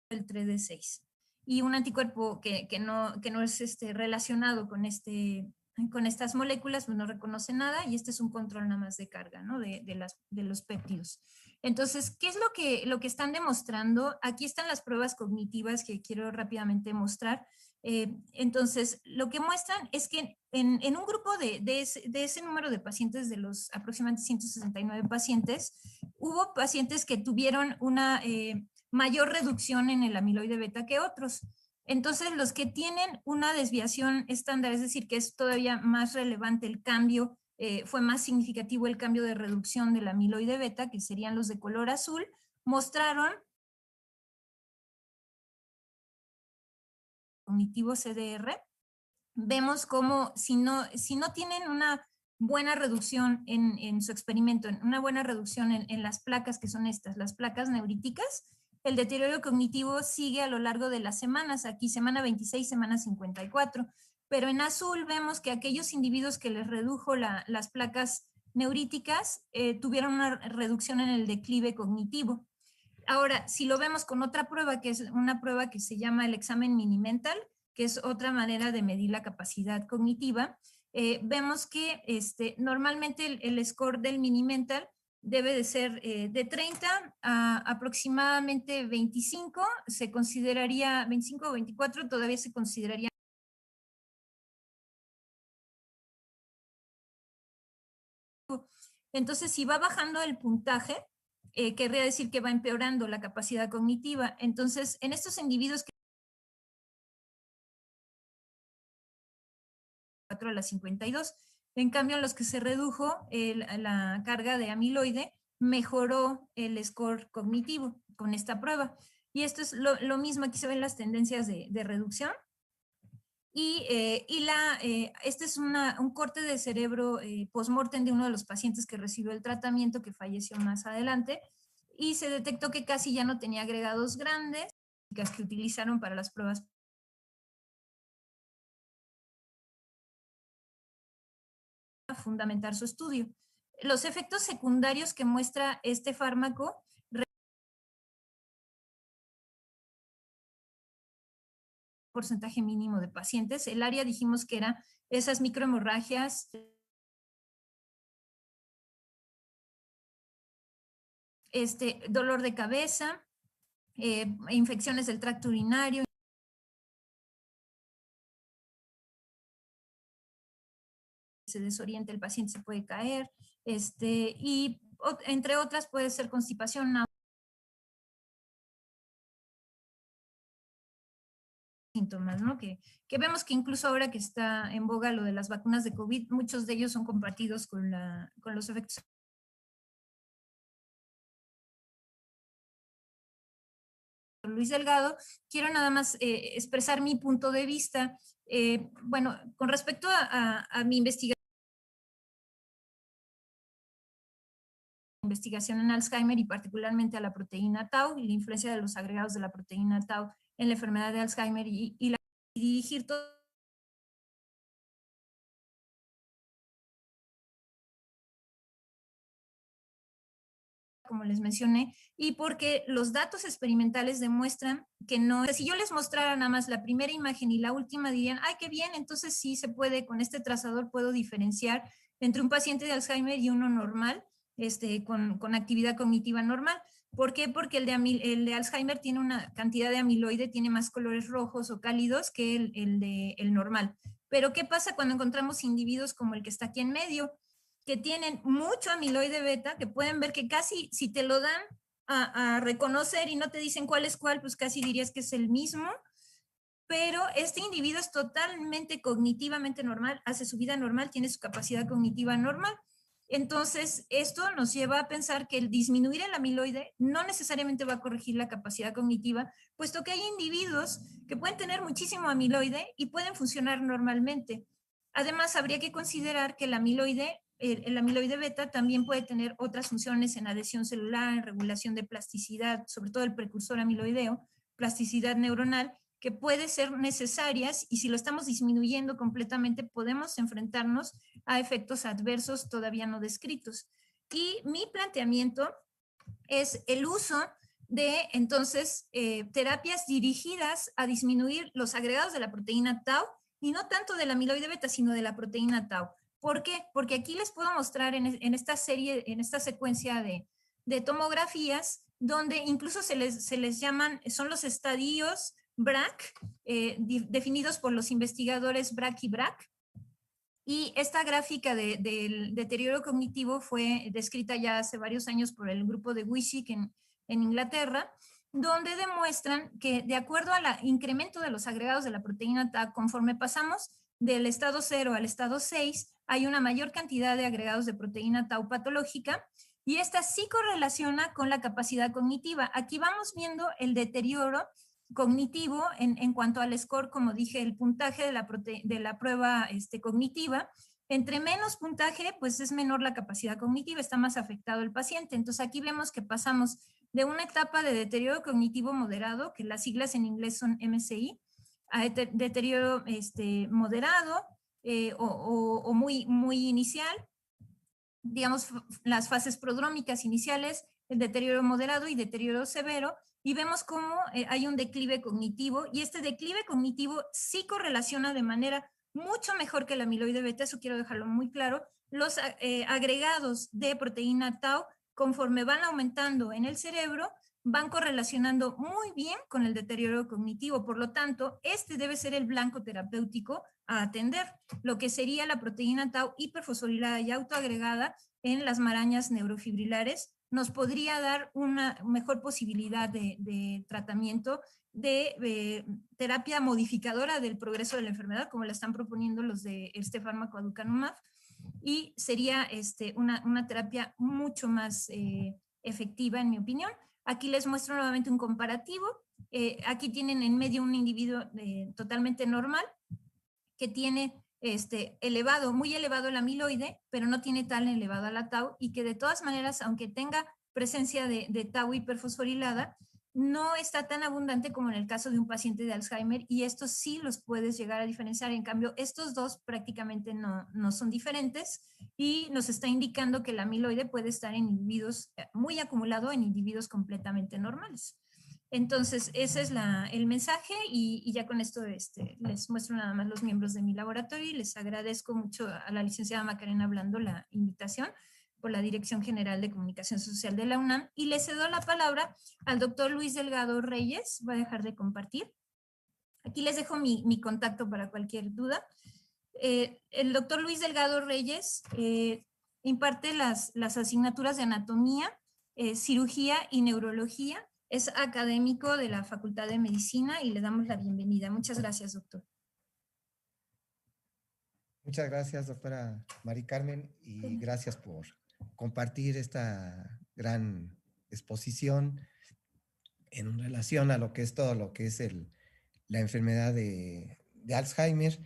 el 3D6. Y un anticuerpo que no es relacionado con estas moléculas, pues no reconoce nada, y este es un control nada más de carga, ¿no? de los péptidos. Entonces, ¿qué es lo que están demostrando? Aquí están las pruebas cognitivas que quiero rápidamente mostrar. Entonces, lo que muestran es que en un grupo de ese número de pacientes, de los aproximadamente 169 pacientes, hubo pacientes que tuvieron una mayor reducción en el amiloide beta que otros. Entonces, los que tienen una desviación estándar, es decir, que es todavía más relevante el cambio, fue más significativo el cambio de reducción del amiloide beta, que serían los de color azul, mostraron cognitivo CDR. Vemos como si no tienen una buena reducción en su experimento, una buena reducción en las placas, que son estas, las placas neuríticas, el deterioro cognitivo sigue a lo largo de las semanas, aquí semana 26, semana 54, pero en azul vemos que aquellos individuos que les redujo las placas neuríticas tuvieron una reducción en el declive cognitivo. Ahora, si lo vemos con otra prueba, que es una prueba que se llama el examen Mini-Mental, que es otra manera de medir la capacidad cognitiva, vemos que normalmente el score del Mini-Mental debe de ser de 30 a aproximadamente 25, se consideraría 25 o 24, todavía se consideraría. Entonces, si va bajando el puntaje, querría decir que va empeorando la capacidad cognitiva. Entonces, en estos individuos que 4 a las 52, en cambio, en los que se redujo la carga de amiloide, mejoró el score cognitivo con esta prueba. Y esto es lo mismo, aquí se ven las tendencias de reducción. Y este es un corte de cerebro post-mortem de uno de los pacientes que recibió el tratamiento, que falleció más adelante, y se detectó que casi ya no tenía agregados grandes, que utilizaron para las pruebas para fundamentar su estudio. Los efectos secundarios que muestra este fármaco, porcentaje mínimo de pacientes, el área dijimos que era esas microhemorragias, dolor de cabeza, infecciones del tracto urinario, se desorienta el paciente, se puede caer, y entre otras puede ser constipación, síntomas, ¿no? Que vemos que incluso ahora que está en boga lo de las vacunas de COVID, muchos de ellos son compartidos con los efectos. Luis Delgado, quiero nada más expresar mi punto de vista. Bueno, con respecto a mi investigación en Alzheimer y particularmente a la proteína tau y la influencia de los agregados de la proteína tau en la enfermedad de Alzheimer y dirigir todo como les mencioné, y porque los datos experimentales demuestran que no, si yo les mostrara nada más la primera imagen y la última, dirían, ay, qué bien, entonces sí se puede, con este trazador puedo diferenciar entre un paciente de Alzheimer y uno normal, con actividad cognitiva normal. ¿Por qué? Porque el de Alzheimer tiene una cantidad de amiloide, tiene más colores rojos o cálidos que el normal. Pero ¿qué pasa cuando encontramos individuos como el que está aquí en medio? Que tienen mucho amiloide beta, que pueden ver que casi si te lo dan a reconocer y no te dicen cuál es cuál, pues casi dirías que es el mismo, pero este individuo es totalmente cognitivamente normal, hace su vida normal, tiene su capacidad cognitiva normal. Entonces, esto nos lleva a pensar que el disminuir el amiloide no necesariamente va a corregir la capacidad cognitiva, puesto que hay individuos que pueden tener muchísimo amiloide y pueden funcionar normalmente. Además, habría que considerar que el amiloide beta también puede tener otras funciones en adhesión celular, en regulación de plasticidad, sobre todo el precursor amiloideo, plasticidad neuronal, que puede ser necesarias y si lo estamos disminuyendo completamente podemos enfrentarnos a efectos adversos todavía no descritos. Y mi planteamiento es el uso de entonces terapias dirigidas a disminuir los agregados de la proteína tau y no tanto del amiloide beta, sino de la proteína tau. ¿Por qué? Porque aquí les puedo mostrar en esta serie, en esta secuencia de tomografías, donde incluso se les llaman, son los estadios BRAC, definidos por los investigadores BRAC y BRAC. Y esta gráfica del deterioro cognitivo fue descrita ya hace varios años por el grupo de Wisik en Inglaterra, donde demuestran que de acuerdo al incremento de los agregados de la proteína tau, conforme pasamos del estado 0 al estado 6, hay una mayor cantidad de agregados de proteína tau patológica y esta sí correlaciona con la capacidad cognitiva. Aquí vamos viendo el deterioro cognitivo en cuanto al score, como dije, el puntaje de la prueba cognitiva. Entre menos puntaje, pues es menor la capacidad cognitiva, está más afectado el paciente. Entonces aquí vemos que pasamos de una etapa de deterioro cognitivo moderado, que las siglas en inglés son MCI, a deterioro moderado o muy, muy inicial, digamos, las fases prodrómicas iniciales, el deterioro moderado y deterioro severo, y vemos cómo hay un declive cognitivo, y este declive cognitivo sí correlaciona de manera mucho mejor que el amiloide beta, eso quiero dejarlo muy claro, los agregados de proteína tau, conforme van aumentando en el cerebro, van correlacionando muy bien con el deterioro cognitivo. Por lo tanto, este debe ser el blanco terapéutico a atender, lo que sería la proteína tau hiperfosforilada y autoagregada en las marañas neurofibrilares, nos podría dar una mejor posibilidad de tratamiento, de terapia modificadora del progreso de la enfermedad, como la están proponiendo los de este fármaco aducanumab, y sería una terapia mucho más efectiva, en mi opinión. Aquí les muestro nuevamente un comparativo. Aquí tienen en medio un individuo totalmente normal que tiene elevado, muy elevado el amiloide, pero no tiene tan elevada la tau y que de todas maneras, aunque tenga presencia de tau hiperfosforilada, no está tan abundante como en el caso de un paciente de Alzheimer y estos sí los puedes llegar a diferenciar. En cambio, estos dos prácticamente no son diferentes y nos está indicando que el amiloide puede estar en individuos muy acumulado en individuos completamente normales. Entonces, ese es el mensaje y ya con esto les muestro nada más los miembros de mi laboratorio y les agradezco mucho a la licenciada Macarena Blando la invitación por la Dirección General de Comunicación Social de la UNAM y le cedo la palabra al doctor Luis Delgado Reyes. Voy a dejar de compartir. Aquí les dejo mi contacto para cualquier duda. El doctor Luis Delgado Reyes imparte las asignaturas de anatomía, cirugía y neurología Es académico de la Facultad de Medicina y le damos la bienvenida. Muchas gracias, doctor.
Muchas gracias, doctora Mari Carmen, y gracias por compartir esta gran exposición en relación a lo que es todo lo que es la enfermedad de Alzheimer.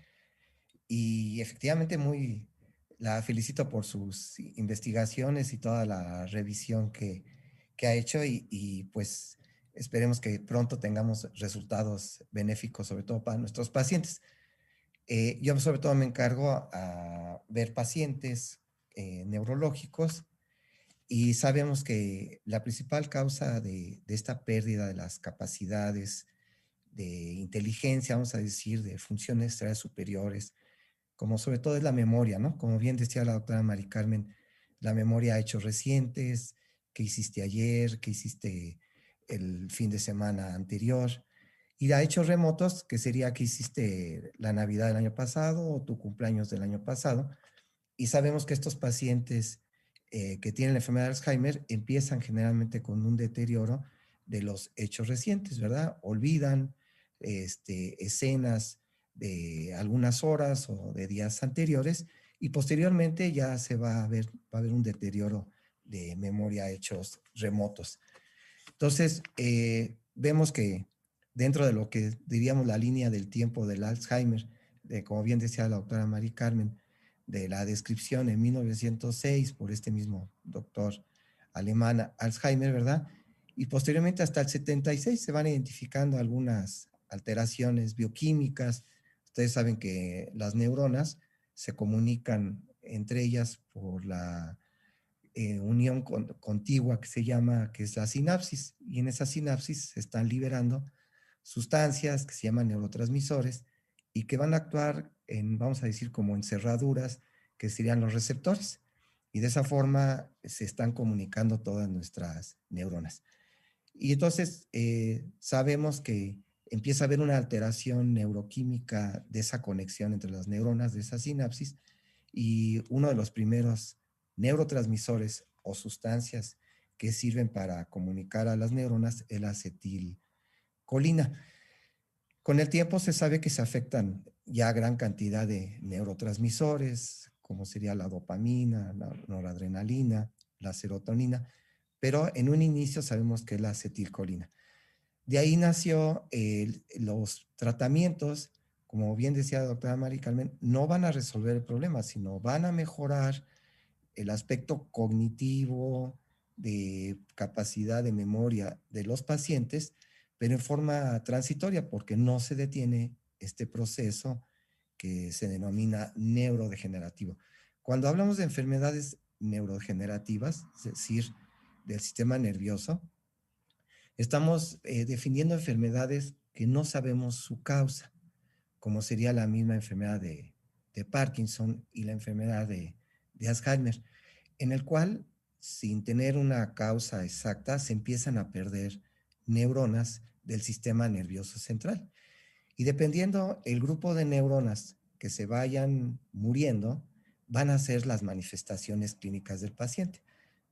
Y efectivamente la felicito por sus investigaciones y toda la revisión que ha hecho y pues esperemos que pronto tengamos resultados benéficos, sobre todo para nuestros pacientes. Yo sobre todo me encargo a ver pacientes neurológicos y sabemos que la principal causa de esta pérdida de las capacidades de inteligencia, vamos a decir, de funciones cerebrales superiores, como sobre todo es la memoria, ¿no? Como bien decía la doctora Mari Carmen, la memoria a hechos recientes, qué hiciste ayer, qué hiciste el fin de semana anterior, y a hechos remotos, que sería que hiciste la Navidad del año pasado o tu cumpleaños del año pasado. Y sabemos que estos pacientes que tienen la enfermedad de Alzheimer empiezan generalmente con un deterioro de los hechos recientes, ¿verdad? Olvidan escenas de algunas horas o de días anteriores y posteriormente ya va a haber un deterioro de memoria a hechos remotos. Entonces, vemos que dentro de lo que diríamos la línea del tiempo del Alzheimer, como bien decía la doctora Mari Carmen, de la descripción en 1906 por este mismo doctor alemán Alzheimer, ¿verdad? Y posteriormente hasta el 76 se van identificando algunas alteraciones bioquímicas. Ustedes saben que las neuronas se comunican entre ellas por la unión contigua que se llama, que es la sinapsis, y en esa sinapsis se están liberando sustancias que se llaman neurotransmisores y que van a actuar vamos a decir, como en cerraduras, que serían los receptores. Y de esa forma se están comunicando todas nuestras neuronas. Y entonces sabemos que empieza a haber una alteración neuroquímica de esa conexión entre las neuronas, de esa sinapsis, y uno de los primeros neurotransmisores o sustancias que sirven para comunicar a las neuronas es la acetilcolina. Con el tiempo se sabe que se afectan ya gran cantidad de neurotransmisores, como sería la dopamina, la noradrenalina, la serotonina, pero en un inicio sabemos que es la acetilcolina. De ahí nació los tratamientos, como bien decía la doctora Mari Carmen, no van a resolver el problema, sino van a mejorar el aspecto cognitivo, de capacidad de memoria de los pacientes, pero en forma transitoria, porque no se detiene este proceso que se denomina neurodegenerativo. Cuando hablamos de enfermedades neurodegenerativas, es decir, del sistema nervioso, estamos definiendo enfermedades que no sabemos su causa, como sería la misma enfermedad de Parkinson y la enfermedad de Alzheimer, en el cual, sin tener una causa exacta, se empiezan a perder neuronas del sistema nervioso central. Y dependiendo el grupo de neuronas que se vayan muriendo, van a ser las manifestaciones clínicas del paciente.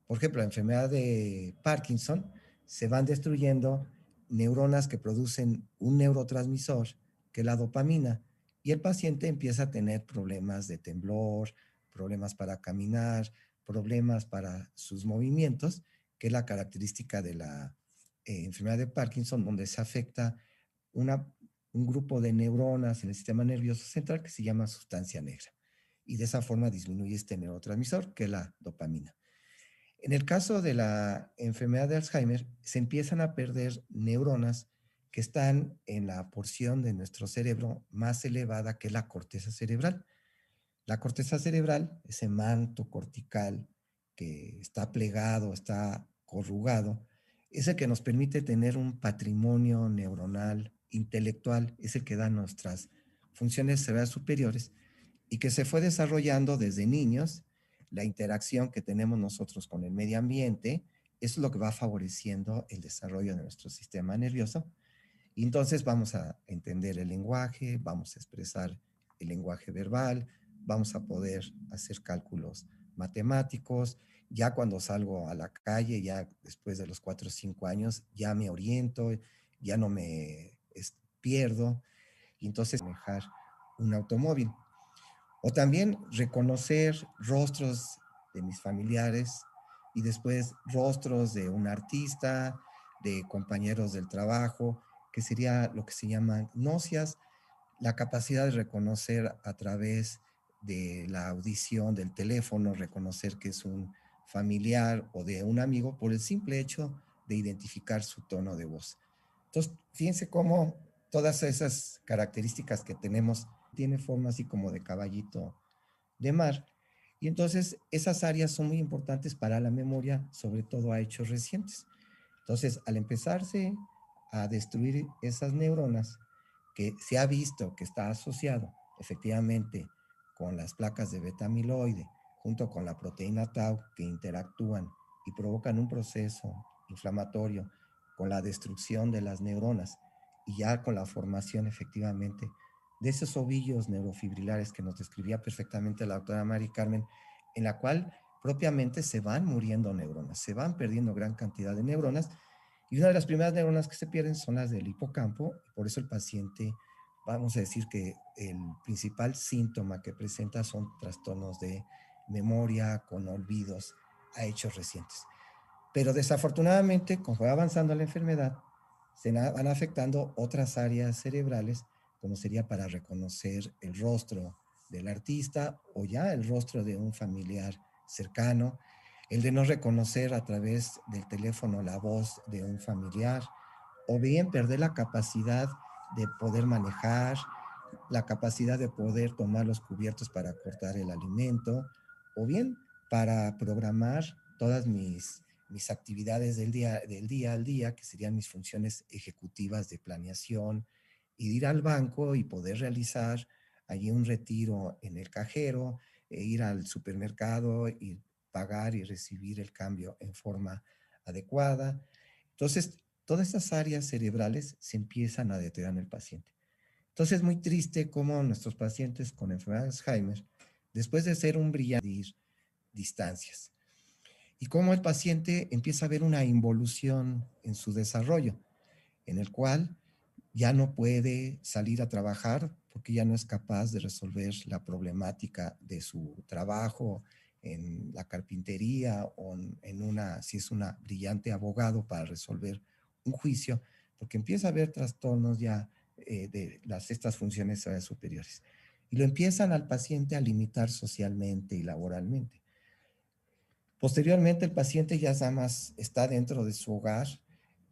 Por ejemplo, la enfermedad de Parkinson, se van destruyendo neuronas que producen un neurotransmisor, que es la dopamina, y el paciente empieza a tener problemas de temblor, problemas para caminar, problemas para sus movimientos, que es la característica de la enfermedad de Parkinson, donde se afecta un grupo de neuronas en el sistema nervioso central que se llama sustancia negra. Y de esa forma disminuye este neurotransmisor, que es la dopamina. En el caso de la enfermedad de Alzheimer, se empiezan a perder neuronas que están en la porción de nuestro cerebro más elevada, que es la corteza cerebral. La corteza cerebral, ese manto cortical que está plegado, está corrugado, es el que nos permite tener un patrimonio neuronal, intelectual, es el que da nuestras funciones cerebrales superiores y que se fue desarrollando desde niños. La interacción que tenemos nosotros con el medio ambiente, eso es lo que va favoreciendo el desarrollo de nuestro sistema nervioso. Y entonces vamos a entender el lenguaje, vamos a expresar el lenguaje verbal, vamos a poder hacer cálculos matemáticos Ya cuando salgo a la calle, ya después de los 4 o 5 años, ya me oriento, ya no me pierdo, y entonces manejar un automóvil. O también reconocer rostros de mis familiares y después rostros de un artista, de compañeros del trabajo, que sería lo que se llaman gnosias, la capacidad de reconocer a través de la audición del teléfono, reconocer que es un familiar o de un amigo por el simple hecho de identificar su tono de voz. Entonces, fíjense cómo todas esas características que tenemos tiene forma así como de caballito de mar. Y entonces esas áreas son muy importantes para la memoria, sobre todo a hechos recientes. Entonces, al empezarse a destruir esas neuronas, que se ha visto que está asociado efectivamente con las placas de beta-amiloide, junto con la proteína tau, que interactúan y provocan un proceso inflamatorio con la destrucción de las neuronas y ya con la formación efectivamente de esos ovillos neurofibrilares que nos describía perfectamente la doctora Mari Carmen, en la cual propiamente se van muriendo neuronas, se van perdiendo gran cantidad de neuronas, y una de las primeras neuronas que se pierden son las del hipocampo, y por eso el paciente, vamos a decir que el principal síntoma que presenta son trastornos de memoria con olvidos a hechos recientes. Pero desafortunadamente, conforme va avanzando la enfermedad, se van afectando otras áreas cerebrales, como sería para reconocer el rostro del artista o ya el rostro de un familiar cercano, el de no reconocer a través del teléfono la voz de un familiar, o bien perder la capacidad de poder manejar, la capacidad de poder tomar los cubiertos para cortar el alimento, o bien para programar todas mis actividades del día al día, que serían mis funciones ejecutivas de planeación, y de ir al banco y poder realizar allí un retiro en el cajero, ir al supermercado y pagar y recibir el cambio en forma adecuada. Entonces, todas estas áreas cerebrales se empiezan a deteriorar en el paciente. Entonces es muy triste cómo nuestros pacientes con enfermedad de Alzheimer, después de ser un brillante distancias, y cómo el paciente empieza a ver una involución en su desarrollo, en el cual ya no puede salir a trabajar porque ya no es capaz de resolver la problemática de su trabajo en la carpintería o en si es una brillante abogado para resolver un juicio, porque empieza a haber trastornos ya de estas funciones superiores. Y lo empiezan al paciente a limitar socialmente y laboralmente. Posteriormente, el paciente ya nada más está dentro de su hogar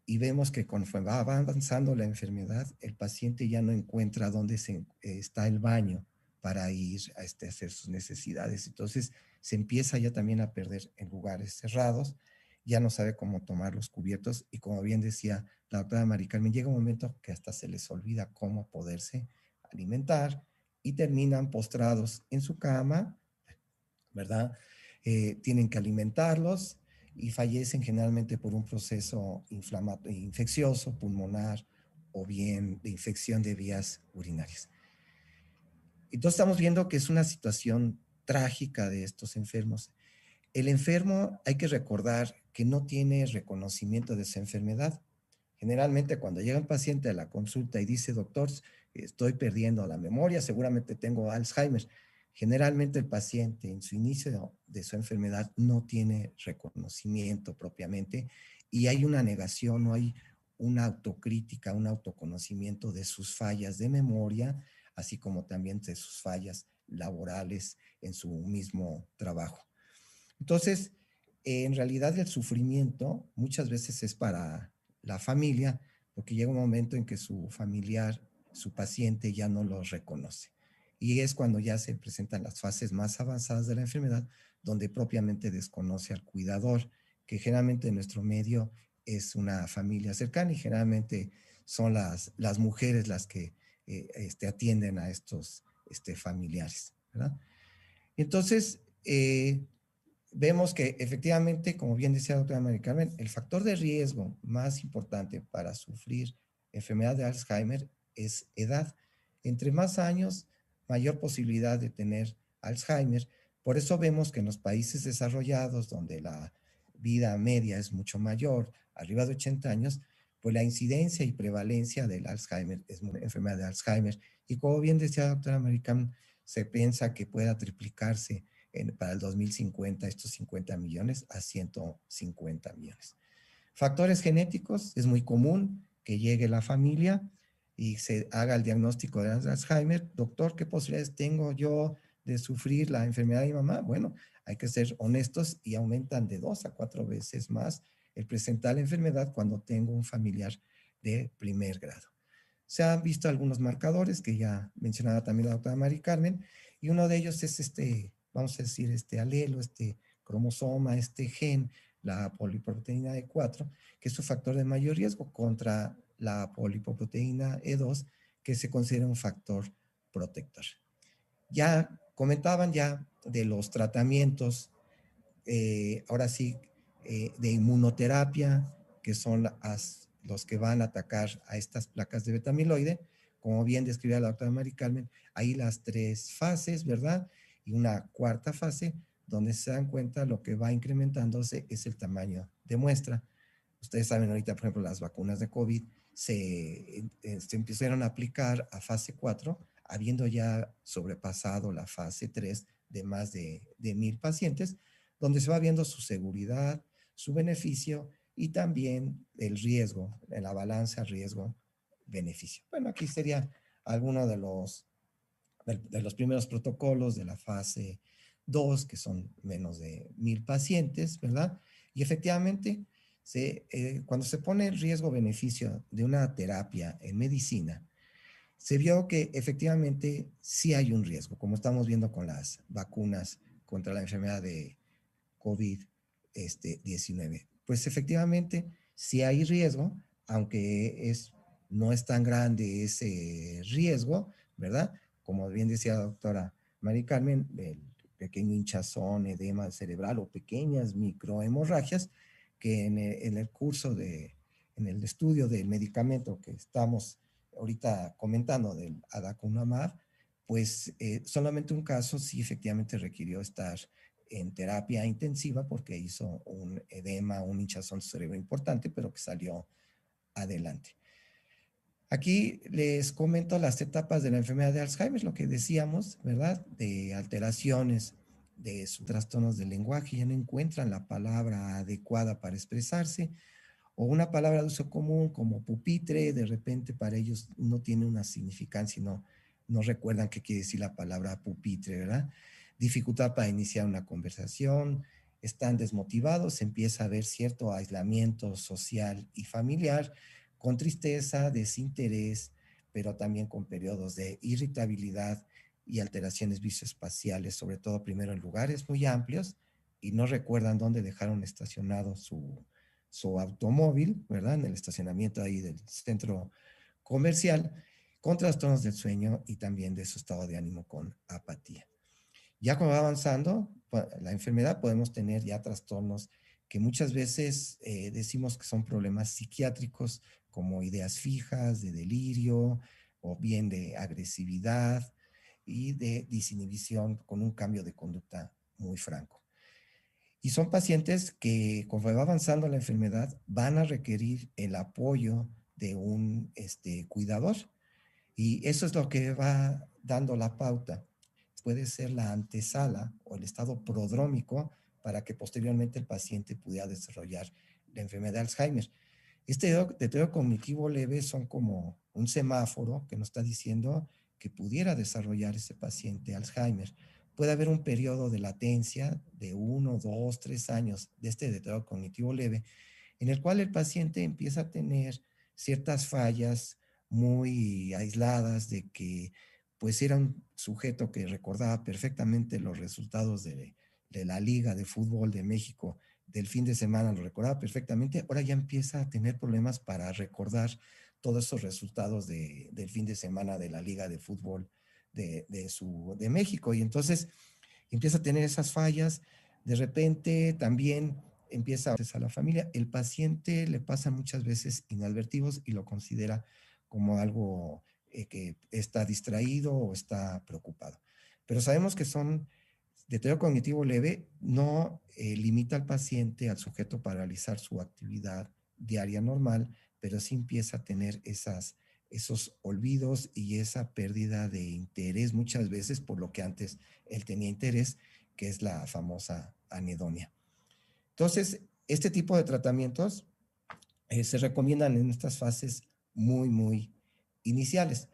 y vemos que conforme va avanzando la enfermedad, el paciente ya no encuentra dónde está el baño para ir a hacer sus necesidades. Entonces, se empieza ya también a perder en lugares cerrados, ya no sabe cómo tomar los cubiertos y, como bien decía la doctora Mari Carmen, llega un momento que hasta se les olvida cómo poderse alimentar y terminan postrados en su cama, ¿verdad? Tienen que alimentarlos y fallecen generalmente por un proceso infeccioso, pulmonar o bien de infección de vías urinarias. Entonces estamos viendo que es una situación trágica de estos enfermos. El enfermo, hay que recordar que no tiene reconocimiento de su enfermedad. Generalmente cuando llega un paciente a la consulta y dice, doctor, estoy perdiendo la memoria, seguramente tengo Alzheimer. Generalmente el paciente en su inicio de su enfermedad no tiene reconocimiento propiamente y hay una negación, no hay una autocrítica, un autoconocimiento de sus fallas de memoria, así como también de sus fallas laborales en su mismo trabajo. Entonces, en realidad el sufrimiento muchas veces es para la familia, porque llega un momento en que su familiar, su paciente ya no los reconoce. Y es cuando ya se presentan las fases más avanzadas de la enfermedad, donde propiamente desconoce al cuidador, que generalmente en nuestro medio es una familia cercana y generalmente son las mujeres las que atienden a estos familiares, ¿verdad? Entonces, vemos que efectivamente, como bien decía la doctora Mari Carmen, el factor de riesgo más importante para sufrir enfermedad de Alzheimer es edad. Entre más años, mayor posibilidad de tener Alzheimer, Por eso vemos que en los países desarrollados, donde la vida media es mucho mayor, arriba de 80 años, pues la incidencia y prevalencia del Alzheimer es una enfermedad de Alzheimer. Y como bien decía la doctora Maricam, se piensa que pueda triplicarse para el 2050 estos 50 millones a 150 millones. Factores genéticos, es muy común que llegue la familia y se haga el diagnóstico de Alzheimer. Doctor, ¿qué posibilidades tengo yo de sufrir la enfermedad de mi mamá? Bueno, hay que ser honestos y aumentan de 2 a 4 veces más el presentar la enfermedad cuando tengo un familiar de primer grado. Se han visto algunos marcadores que ya mencionaba también la doctora Mari Carmen, y uno de ellos es vamos a decir, este alelo, este cromosoma, este gen, la poliproteína E4, que es un factor de mayor riesgo contra la polipoproteína E2, que se considera un factor protector. Ya comentaban ya de los tratamientos, ahora sí, de inmunoterapia, que son los que van a atacar a estas placas de beta-amiloide. Como bien describía la doctora Mari Carmen, hay las 3 fases, ¿verdad? Y una cuarta fase, donde se dan cuenta lo que va incrementándose es el tamaño de muestra. Ustedes saben ahorita, por ejemplo, las vacunas de COVID se empezaron a aplicar a fase 4, habiendo ya sobrepasado la fase 3 de más de 1,000 pacientes, donde se va viendo su seguridad, su beneficio y también el riesgo, en la balanza riesgo-beneficio. Bueno, aquí sería alguno de los primeros protocolos de la fase 2, que son menos de 1,000 pacientes, ¿verdad? Y efectivamente, cuando se pone el riesgo-beneficio de una terapia en medicina, se vio que efectivamente sí hay un riesgo, como estamos viendo con las vacunas contra la enfermedad de COVID-19. Pues efectivamente sí hay riesgo, aunque no es tan grande ese riesgo, ¿verdad? Como bien decía la doctora Mari Carmen, el pequeño hinchazón, edema cerebral o pequeñas microhemorragias que en el curso en el estudio del medicamento que estamos ahorita comentando del adaconumab, pues solamente un caso sí efectivamente requirió estar en terapia intensiva porque hizo un edema, un hinchazón cerebral importante, pero que salió adelante. Aquí les comento las etapas de la enfermedad de Alzheimer, lo que decíamos, ¿verdad? De alteraciones de sus trastornos del lenguaje, ya no encuentran la palabra adecuada para expresarse, o una palabra de uso común como pupitre, de repente para ellos no tiene una significancia y no recuerdan qué quiere decir la palabra pupitre, ¿verdad? Dificultad para iniciar una conversación, están desmotivados, se empieza a ver cierto aislamiento social y familiar, con tristeza, desinterés, pero también con periodos de irritabilidad y alteraciones visoespaciales, sobre todo primero en lugares muy amplios, y no recuerdan dónde dejaron estacionado su automóvil, ¿verdad? En el estacionamiento ahí del centro comercial, con trastornos del sueño y también de su estado de ánimo con apatía. Ya como va avanzando la enfermedad, podemos tener ya trastornos que muchas veces decimos que son problemas psiquiátricos, como ideas fijas, de delirio, o bien de agresividad y de disinhibición con un cambio de conducta muy franco. Y son pacientes que, conforme va avanzando la enfermedad, van a requerir el apoyo de un cuidador. Y eso es lo que va dando la pauta. Puede ser la antesala o el estado prodrómico para que posteriormente el paciente pudiera desarrollar la enfermedad de Alzheimer. Este deterioro cognitivo leve son como un semáforo que nos está diciendo que pudiera desarrollar ese paciente Alzheimer. Puede haber un periodo de latencia de 1, 2, 3 años de este deterioro cognitivo leve, en el cual el paciente empieza a tener ciertas fallas muy aisladas de que pues era un sujeto que recordaba perfectamente los resultados de la Liga de Fútbol de México del fin de semana, lo recordaba perfectamente, ahora ya empieza a tener problemas para recordar todos esos resultados del fin de semana de la Liga de Fútbol de México. Y entonces empieza a tener esas fallas, de repente también empieza a la familia, el paciente le pasa muchas veces inadvertidos y lo considera como algo que está distraído o está preocupado. Pero sabemos que son deterioro cognitivo leve no limita al paciente, al sujeto, para realizar su actividad diaria normal, pero sí empieza a tener esos olvidos y esa pérdida de interés muchas veces por lo que antes él tenía interés, que es la famosa anedonia. Entonces, este tipo de tratamientos se recomiendan en estas fases muy iniciales,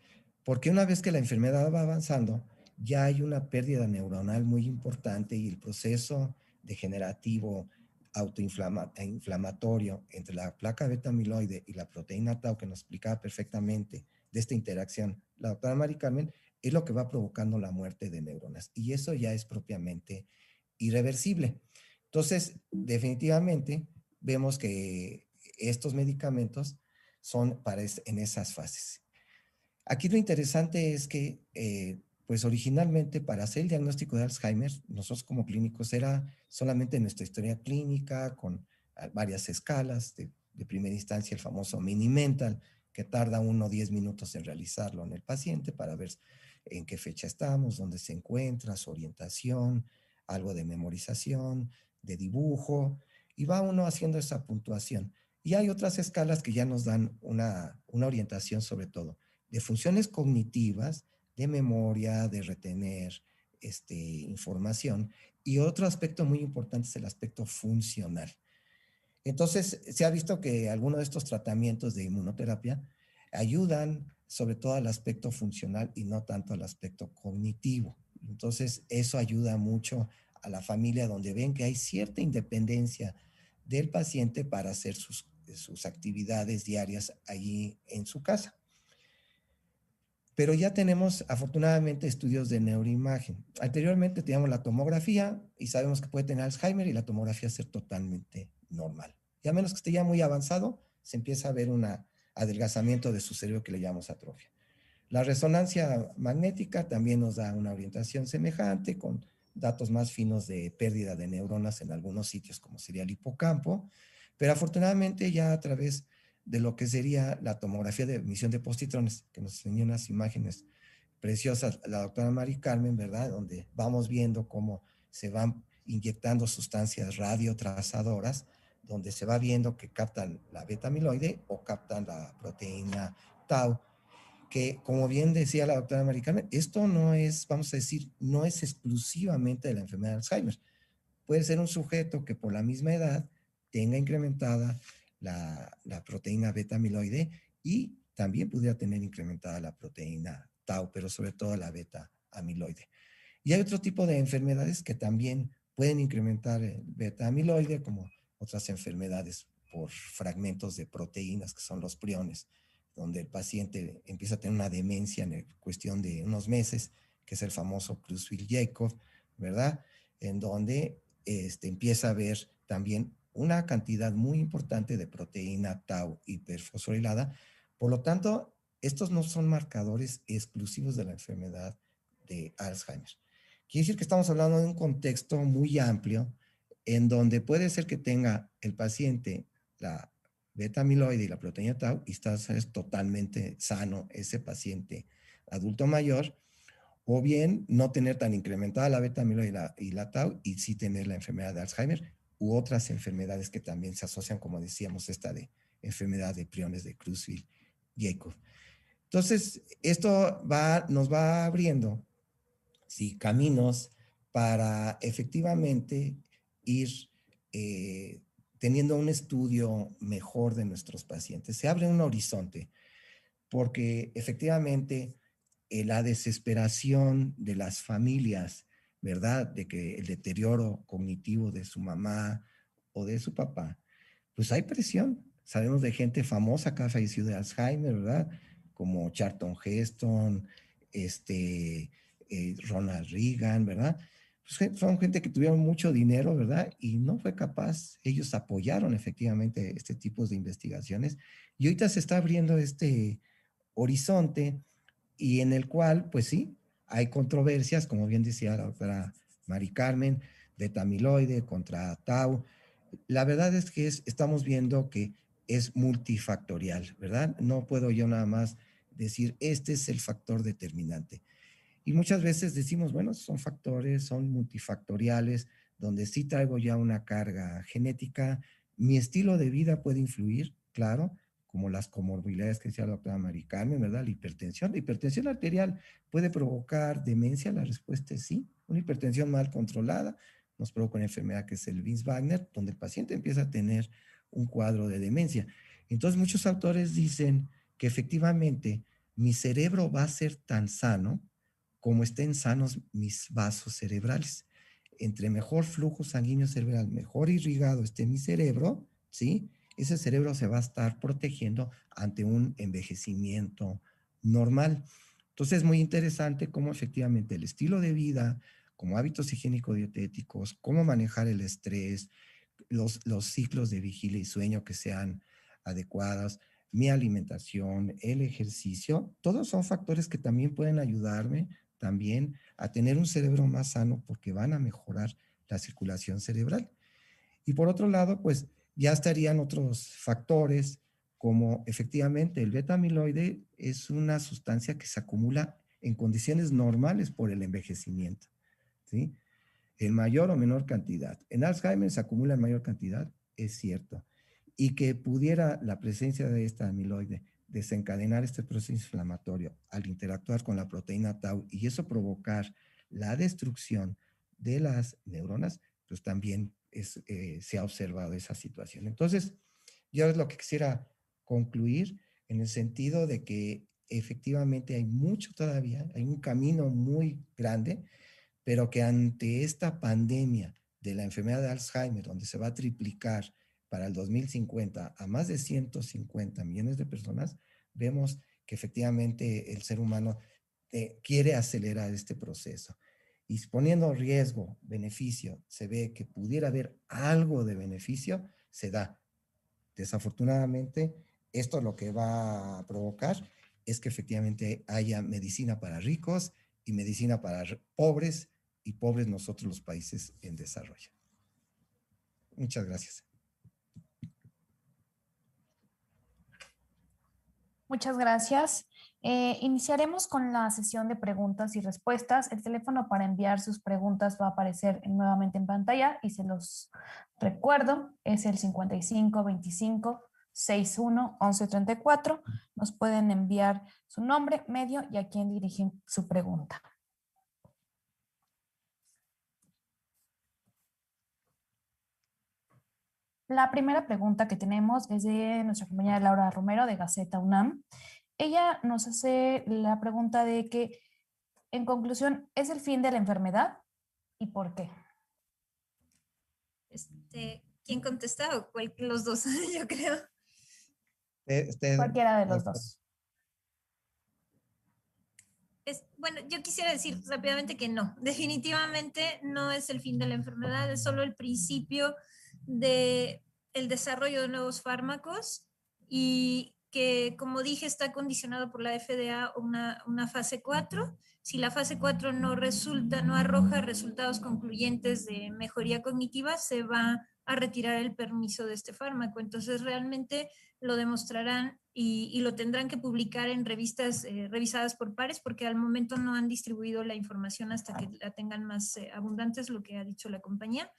porque una vez que la enfermedad va avanzando, ya hay una pérdida neuronal muy importante y el proceso degenerativo autoinflamatorio entre la placa beta amiloide y la proteína tau, que nos explicaba perfectamente de esta interacción la doctora Mari Carmen, es lo que va provocando la muerte de neuronas. Y eso ya es propiamente irreversible. Entonces, definitivamente, vemos que estos medicamentos son en esas fases. Aquí lo interesante es que, pues originalmente para hacer el diagnóstico de Alzheimer, nosotros como clínicos era solamente nuestra historia clínica con varias escalas, de primera instancia el famoso mini mental, que tarda 1 o 10 minutos en realizarlo en el paciente para ver en qué fecha estamos, dónde se encuentra, su orientación, algo de memorización, de dibujo, y va uno haciendo esa puntuación. Y hay otras escalas que ya nos dan una orientación sobre todo de funciones cognitivas, de memoria, de retener información. Y otro aspecto muy importante es el aspecto funcional. Entonces, se ha visto que algunos de estos tratamientos de inmunoterapia ayudan sobre todo al aspecto funcional y no tanto al aspecto cognitivo. Entonces, eso ayuda mucho a la familia donde ven que hay cierta independencia del paciente para hacer sus actividades diarias allí en su casa. Pero ya tenemos afortunadamente estudios de neuroimagen. Anteriormente teníamos la tomografía y sabemos que puede tener Alzheimer y la tomografía ser totalmente normal. Y a menos que esté ya muy avanzado, se empieza a ver un adelgazamiento de su cerebro que le llamamos atrofia. La resonancia magnética también nos da una orientación semejante con datos más finos de pérdida de neuronas en algunos sitios como sería el hipocampo, pero afortunadamente ya a través de lo que sería la tomografía de emisión de positrones, que nos enseñó unas imágenes preciosas la doctora Mari Carmen, ¿verdad? Donde vamos viendo cómo se van inyectando sustancias radiotrazadoras, donde se va viendo que captan la beta amiloide o captan la proteína tau, que como bien decía la doctora Mari Carmen, esto no es, vamos a decir, no es exclusivamente de la enfermedad de Alzheimer. Puede ser un sujeto que por la misma edad tenga incrementada la proteína beta amiloide y también pudiera tener incrementada la proteína tau, pero sobre todo la beta amiloide. Y hay otro tipo de enfermedades que también pueden incrementar el beta amiloide, como otras enfermedades por fragmentos de proteínas, que son los priones, donde el paciente empieza a tener una demencia en cuestión de unos meses, que es el famoso Creutzfeldt-Jakob, ¿verdad? En donde empieza a ver también una cantidad muy importante de proteína tau hiperfosforilada. Por lo tanto, estos no son marcadores exclusivos de la enfermedad de Alzheimer. Quiere decir que estamos hablando de un contexto muy amplio en donde puede ser que tenga el paciente la beta amiloide y la proteína tau y está totalmente sano ese paciente adulto mayor, o bien no tener tan incrementada la beta amiloide y la tau y sí tener la enfermedad de Alzheimer u otras enfermedades que también se asocian, como decíamos, esta de enfermedad de priones de Creutzfeldt-Jakob. Entonces, esto nos va abriendo caminos para efectivamente ir teniendo un estudio mejor de nuestros pacientes. Se abre un horizonte porque efectivamente la desesperación de las familias, ¿verdad? De que el deterioro cognitivo de su mamá o de su papá, pues hay presión. Sabemos de gente famosa que ha fallecido de Alzheimer, ¿verdad? Como Charlton Heston, Ronald Reagan, ¿verdad? Pues son gente que tuvieron mucho dinero, ¿verdad? Y no fue capaz, ellos apoyaron efectivamente este tipo de investigaciones y ahorita se está abriendo este horizonte y en el cual, pues sí, hay controversias, como bien decía la doctora Mari Carmen, beta amiloide contra tau. La verdad es que estamos viendo que es multifactorial, ¿verdad? No puedo yo nada más decir, este es el factor determinante. Y muchas veces decimos, bueno, son factores, son multifactoriales, donde sí traigo ya una carga genética. Mi estilo de vida puede influir, claro, como las comorbilidades que decía la doctora Mari Carmen, ¿verdad? La hipertensión arterial puede provocar demencia, la respuesta es sí. Una hipertensión mal controlada nos provoca una enfermedad que es el Wiener, donde el paciente empieza a tener un cuadro de demencia. Entonces muchos autores dicen que efectivamente mi cerebro va a ser tan sano como estén sanos mis vasos cerebrales. Entre mejor flujo sanguíneo cerebral, mejor irrigado esté mi cerebro, ¿sí? Ese cerebro se va a estar protegiendo ante un envejecimiento normal. Entonces es muy interesante cómo efectivamente el estilo de vida, como hábitos higiénico-dietéticos, cómo manejar el estrés, los ciclos de vigilia y sueño que sean adecuados, mi alimentación, el ejercicio, todos son factores que también pueden ayudarme también a tener un cerebro más sano porque van a mejorar la circulación cerebral. Y por otro lado, pues ya estarían otros factores como efectivamente el beta amiloide es una sustancia que se acumula en condiciones normales por el envejecimiento, ¿sí? En mayor o menor cantidad. En Alzheimer se acumula en mayor cantidad, es cierto. Y que pudiera la presencia de esta amiloide desencadenar este proceso inflamatorio al interactuar con la proteína tau y eso provocar la destrucción de las neuronas, pues también se ha observado esa situación. Entonces, yo es lo que quisiera concluir en el sentido de que efectivamente hay mucho todavía, hay un camino muy grande, pero que ante esta pandemia de la enfermedad de Alzheimer, donde se va a triplicar para el 2050 a más de 150 millones de personas, vemos que efectivamente el ser humano quiere acelerar este proceso. Y poniendo riesgo, beneficio, se ve que pudiera haber algo de beneficio, se da. Desafortunadamente, esto lo que va a provocar es que efectivamente haya medicina para ricos y medicina para pobres, y pobres nosotros los países en desarrollo. Muchas gracias.
Muchas gracias. Iniciaremos con la sesión de preguntas y respuestas. El teléfono para enviar sus preguntas va a aparecer nuevamente en pantalla y se los recuerdo, es el 55 25 61 11 34. Nos pueden enviar su nombre, medio y a quién dirigen su pregunta. La primera pregunta que tenemos es de nuestra compañera Laura Romero de Gaceta UNAM. Ella nos hace la pregunta de que, en conclusión, ¿es el fin de la enfermedad y por qué?
¿Quién contesta o los dos? Yo creo.
Cualquiera de los dos.
Bueno, yo quisiera decir rápidamente que no, definitivamente no es el fin de la enfermedad, es solo el principio del desarrollo de nuevos fármacos y que, como dije, está condicionado por la FDA una fase 4. Si la fase 4 no arroja resultados concluyentes de mejoría cognitiva, se va a retirar el permiso de este fármaco. Entonces, realmente lo demostrarán y lo tendrán que publicar en revistas revisadas por pares, porque al momento no han distribuido la información hasta que la tengan más abundante, es lo que ha dicho la compañía.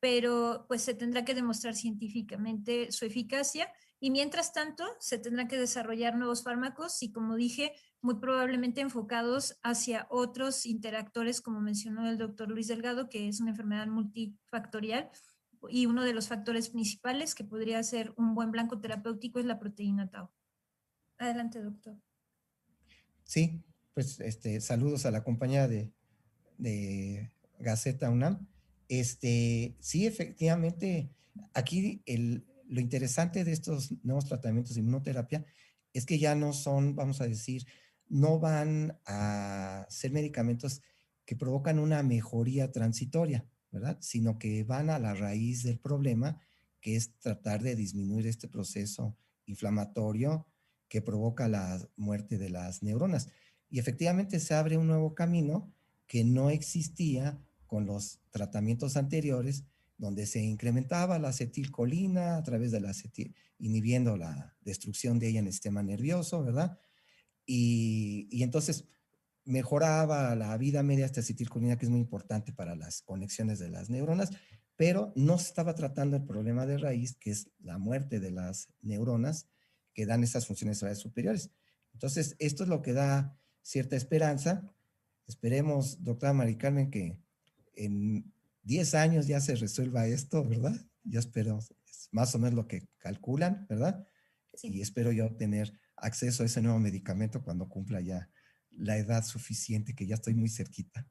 Pero pues se tendrá que demostrar científicamente su eficacia y mientras tanto se tendrán que desarrollar nuevos fármacos y, como dije, muy probablemente enfocados hacia otros interactores, como mencionó el doctor Luis Delgado, que es una enfermedad multifactorial y uno de los factores principales que podría ser un buen blanco terapéutico es la proteína tau. Adelante, doctor.
Sí, pues saludos a la compañía de Gaceta UNAM. Sí, efectivamente, aquí lo interesante de estos nuevos tratamientos de inmunoterapia es que ya no son, vamos a decir, no van a ser medicamentos que provocan una mejoría transitoria, ¿verdad? Sino que van a la raíz del problema, que es tratar de disminuir este proceso inflamatorio que provoca la muerte de las neuronas. Y efectivamente se abre un nuevo camino que no existía con los tratamientos anteriores, donde se incrementaba la acetilcolina a través de la inhibiendo la destrucción de ella en el sistema nervioso, ¿verdad? Y entonces mejoraba la vida media de esta acetilcolina, que es muy importante para las conexiones de las neuronas, pero no se estaba tratando el problema de raíz, que es la muerte de las neuronas que dan estas funciones cerebrales superiores. Entonces, esto es lo que da cierta esperanza. Esperemos, doctora Mari Carmen, que en 10 años ya se resuelva esto, ¿verdad? Yo espero, es más o menos lo que calculan, ¿verdad?
Sí.
Y espero yo tener acceso a ese nuevo medicamento cuando cumpla ya la edad suficiente, que ya estoy muy cerquita.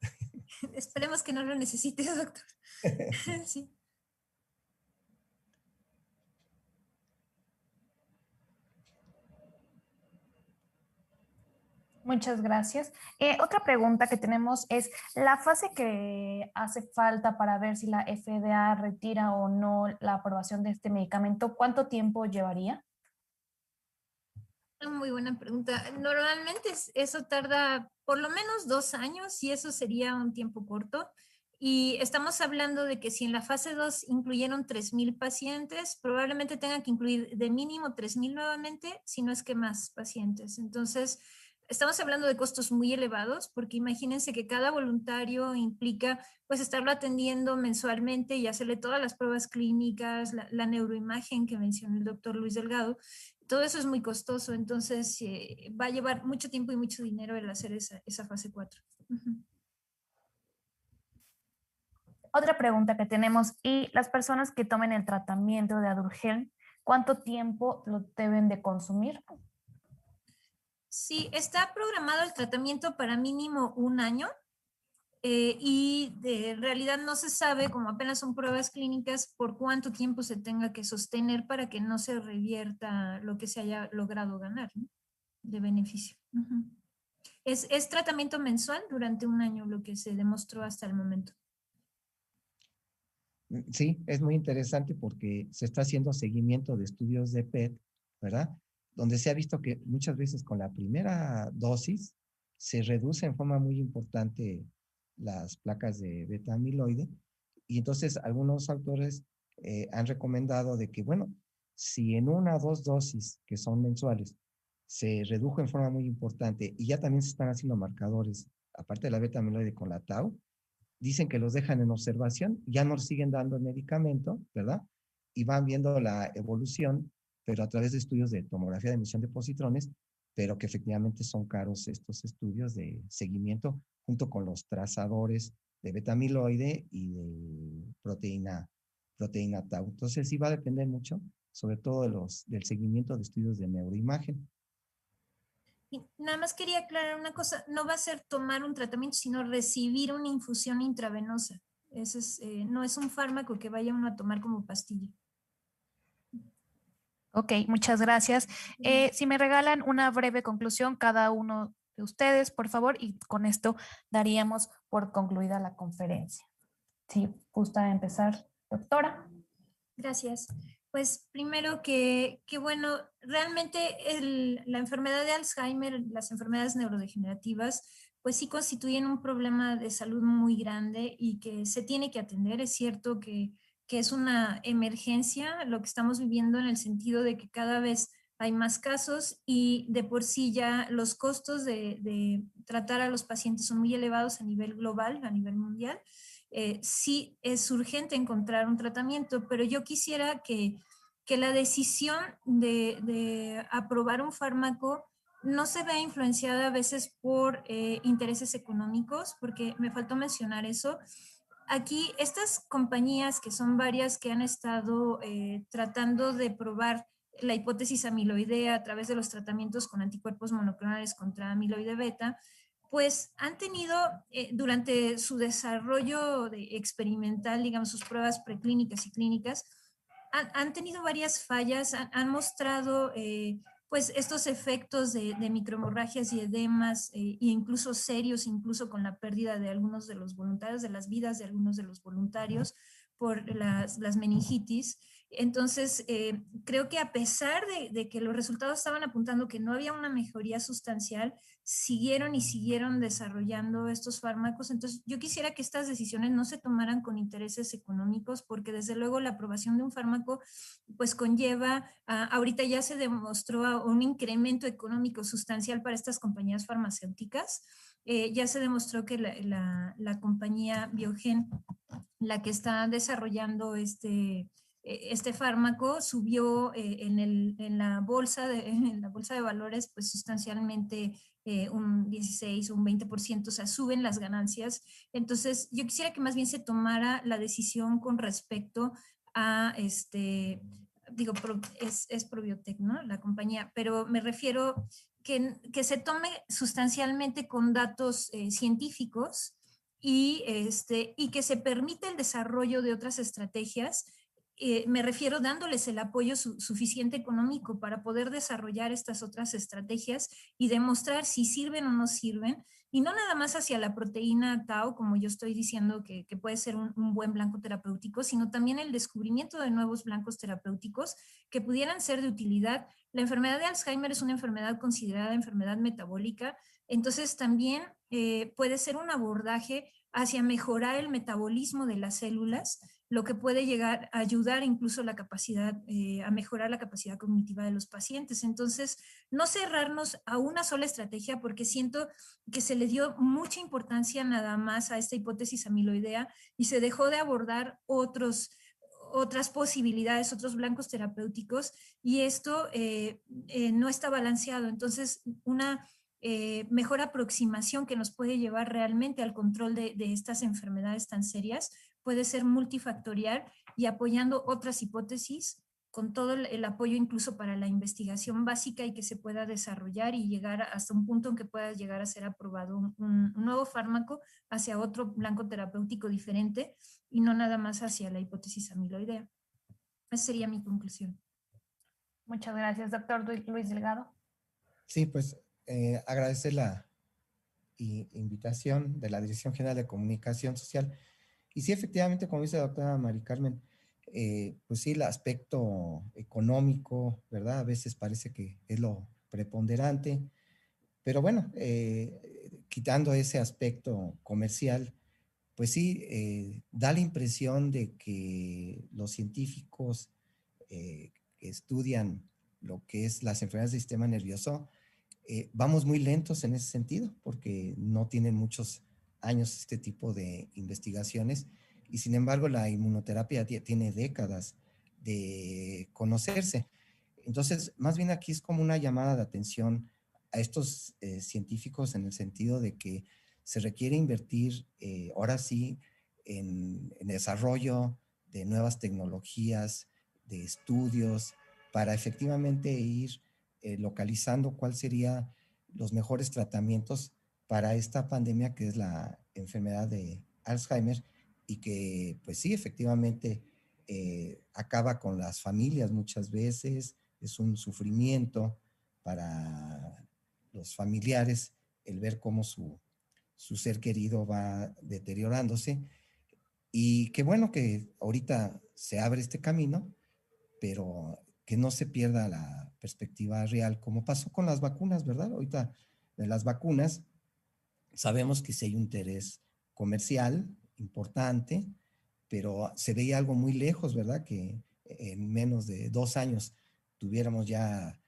Esperemos que no lo necesite, doctor. Sí.
Muchas gracias. Otra pregunta que tenemos es, ¿la fase que hace falta para ver si la FDA retira o no la aprobación de este medicamento, cuánto tiempo llevaría?
Muy buena pregunta. Normalmente eso tarda por lo menos 2 años y eso sería un tiempo corto. Y estamos hablando de que si en la fase 2 incluyeron 3,000 pacientes, probablemente tengan que incluir de mínimo 3,000 nuevamente, si no es que más pacientes. Entonces, estamos hablando de costos muy elevados, porque imagínense que cada voluntario implica pues estarlo atendiendo mensualmente y hacerle todas las pruebas clínicas, la neuroimagen que mencionó el doctor Luis Delgado. Todo eso es muy costoso, entonces va a llevar mucho tiempo y mucho dinero el hacer esa fase 4. Uh-huh.
Otra pregunta que tenemos, ¿y las personas que tomen el tratamiento de Adurgel, cuánto tiempo lo deben de consumir?
Sí, está programado el tratamiento para mínimo 1 año. Y en realidad no se sabe, como apenas son pruebas clínicas, por cuánto tiempo se tenga que sostener para que no se revierta lo que se haya logrado ganar, ¿no?, de beneficio. Uh-huh. Es tratamiento mensual durante 1 año lo que se demostró hasta el momento.
Sí, es muy interesante porque se está haciendo seguimiento de estudios de PET, ¿verdad? Donde se ha visto que muchas veces con la primera dosis se reduce en forma muy importante las placas de beta amiloide, y entonces algunos autores han recomendado de que, bueno, si en 1 o 2 dosis que son mensuales se redujo en forma muy importante y ya también se están haciendo marcadores, aparte de la beta amiloide con la tau, dicen que los dejan en observación, ya no siguen dando el medicamento, ¿verdad? Y van viendo la evolución, pero a través de estudios de tomografía de emisión de positrones, pero que efectivamente son caros estos estudios de seguimiento junto con los trazadores de beta-amiloide y de proteína tau. Entonces sí va a depender mucho, sobre todo del seguimiento de estudios de neuroimagen.
Y nada más quería aclarar una cosa, no va a ser tomar un tratamiento, sino recibir una infusión intravenosa. Eso es, no es un fármaco que vaya uno a tomar como pastilla.
Ok, muchas gracias. Si me regalan una breve conclusión cada uno de ustedes, por favor, y con esto daríamos por concluida la conferencia. Si gusta empezar, doctora.
Gracias. Pues primero que bueno, realmente la enfermedad de Alzheimer, las enfermedades neurodegenerativas, pues sí constituyen un problema de salud muy grande y que se tiene que atender. Es cierto que es una emergencia lo que estamos viviendo, en el sentido de que cada vez hay más casos y de por sí ya los costos de tratar a los pacientes son muy elevados a nivel global, a nivel mundial. Sí es urgente encontrar un tratamiento, pero yo quisiera que la decisión de aprobar un fármaco no se vea influenciada a veces por intereses económicos, porque me faltó mencionar eso. Aquí estas compañías, que son varias, que han estado tratando de probar la hipótesis amiloidea a través de los tratamientos con anticuerpos monoclonales contra amiloide beta, pues han tenido durante su desarrollo experimental, digamos, sus pruebas preclínicas y clínicas, han tenido varias fallas, han mostrado pues estos efectos de microhemorragias y edemas, e incluso serios, incluso con la pérdida de algunos de los voluntarios, de las vidas de algunos de los voluntarios por las meningitis. Entonces, creo que a pesar de que los resultados estaban apuntando que no había una mejoría sustancial, siguieron desarrollando estos fármacos. Entonces, yo quisiera que estas decisiones no se tomaran con intereses económicos, porque desde luego la aprobación de un fármaco pues conlleva, ahorita ya se demostró un incremento económico sustancial para estas compañías farmacéuticas. Ya se demostró que la compañía Biogen, la que está desarrollando este fármaco, subió en la bolsa de valores pues sustancialmente un 16 o un 20%, o sea, suben las ganancias. Entonces, yo quisiera que más bien se tomara la decisión con respecto a digo, es Probiotech, ¿no? La compañía, pero me refiero que se tome sustancialmente con datos científicos y que se permita el desarrollo de otras estrategias. Me refiero dándoles el apoyo suficiente económico para poder desarrollar estas otras estrategias y demostrar si sirven o no sirven, y no nada más hacia la proteína tau, como yo estoy diciendo que puede ser un buen blanco terapéutico, sino también el descubrimiento de nuevos blancos terapéuticos que pudieran ser de utilidad. La enfermedad de Alzheimer es una enfermedad considerada enfermedad metabólica, entonces también puede ser un abordaje hacia mejorar el metabolismo de las células, lo que puede llegar a ayudar incluso la capacidad, a mejorar la capacidad cognitiva de los pacientes. Entonces, no cerrarnos a una sola estrategia, porque siento que se le dio mucha importancia nada más a esta hipótesis amiloidea y se dejó de abordar otras posibilidades, otros blancos terapéuticos, y esto no está balanceado. Entonces, una mejor aproximación que nos puede llevar realmente al control de estas enfermedades tan serias puede ser multifactorial y apoyando otras hipótesis con todo el apoyo incluso para la investigación básica y que se pueda desarrollar y llegar hasta un punto en que pueda llegar a ser aprobado un nuevo fármaco hacia otro blanco terapéutico diferente y no nada más hacia la hipótesis amiloidea. Esa sería mi conclusión.
Muchas gracias, doctor Luis Delgado.
Sí, pues agradecer la invitación de la Dirección General de Comunicación Social. Y sí, efectivamente, como dice la doctora Mari Carmen, pues sí, el aspecto económico, ¿verdad? A veces parece que es lo preponderante, pero bueno, quitando ese aspecto comercial, pues sí, da la impresión de que los científicos que estudian lo que es las enfermedades del sistema nervioso, vamos muy lentos en ese sentido, porque no tienen muchos años este tipo de investigaciones, y sin embargo la inmunoterapia tiene décadas de conocerse. Entonces, más bien aquí es como una llamada de atención a estos científicos, en el sentido de que se requiere invertir ahora sí en desarrollo de nuevas tecnologías, de estudios, para efectivamente ir localizando cuáles serían los mejores tratamientos para esta pandemia que es la enfermedad de Alzheimer, y que pues sí, efectivamente acaba con las familias muchas veces, es un sufrimiento para los familiares el ver cómo su ser querido va deteriorándose. Y qué bueno que ahorita se abre este camino, pero que no se pierda la perspectiva real, como pasó con las vacunas, ¿verdad? Ahorita de las vacunas sabemos que sí hay un interés comercial importante, pero se veía algo muy lejos, ¿verdad? Que en menos de 2 años tuviéramos ya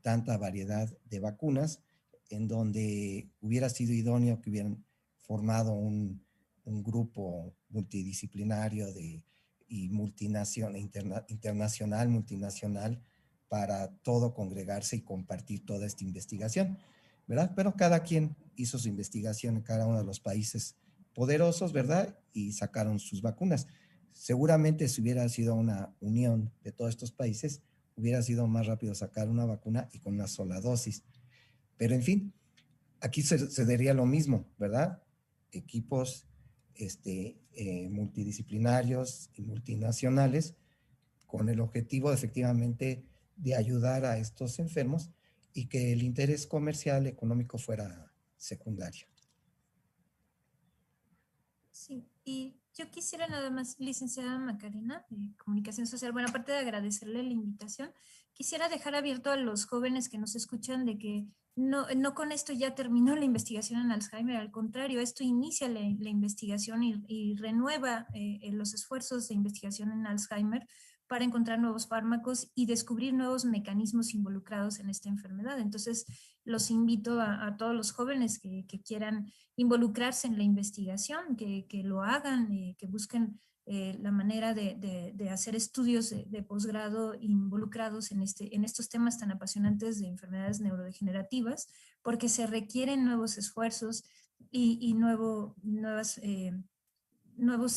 tanta variedad de vacunas, en donde hubiera sido idóneo que hubieran formado un grupo multidisciplinario y internacional, multinacional, para todo congregarse y compartir toda esta investigación, ¿verdad? Pero cada quien hizo su investigación en cada uno de los países poderosos, ¿verdad? Y sacaron sus vacunas. Seguramente si hubiera sido una unión de todos estos países, hubiera sido más rápido sacar una vacuna y con una sola dosis. Pero en fin, aquí se daría lo mismo, ¿verdad? Equipos multidisciplinarios y multinacionales con el objetivo efectivamente de ayudar a estos enfermos, y que el interés comercial económico fuera secundario.
Sí, Y yo quisiera nada más, licenciada Macarena, de Comunicación Social, bueno, aparte de agradecerle la invitación, quisiera dejar abierto a los jóvenes que nos escuchan de que no con esto ya terminó la investigación en Alzheimer, al contrario, esto inicia la investigación y renueva los esfuerzos de investigación en Alzheimer para encontrar nuevos fármacos y descubrir nuevos mecanismos involucrados en esta enfermedad. Entonces, los invito a todos los jóvenes que quieran involucrarse en la investigación, que lo hagan, que busquen la manera de hacer estudios de posgrado involucrados en estos temas tan apasionantes de enfermedades neurodegenerativas, porque se requieren nuevos esfuerzos y nuevos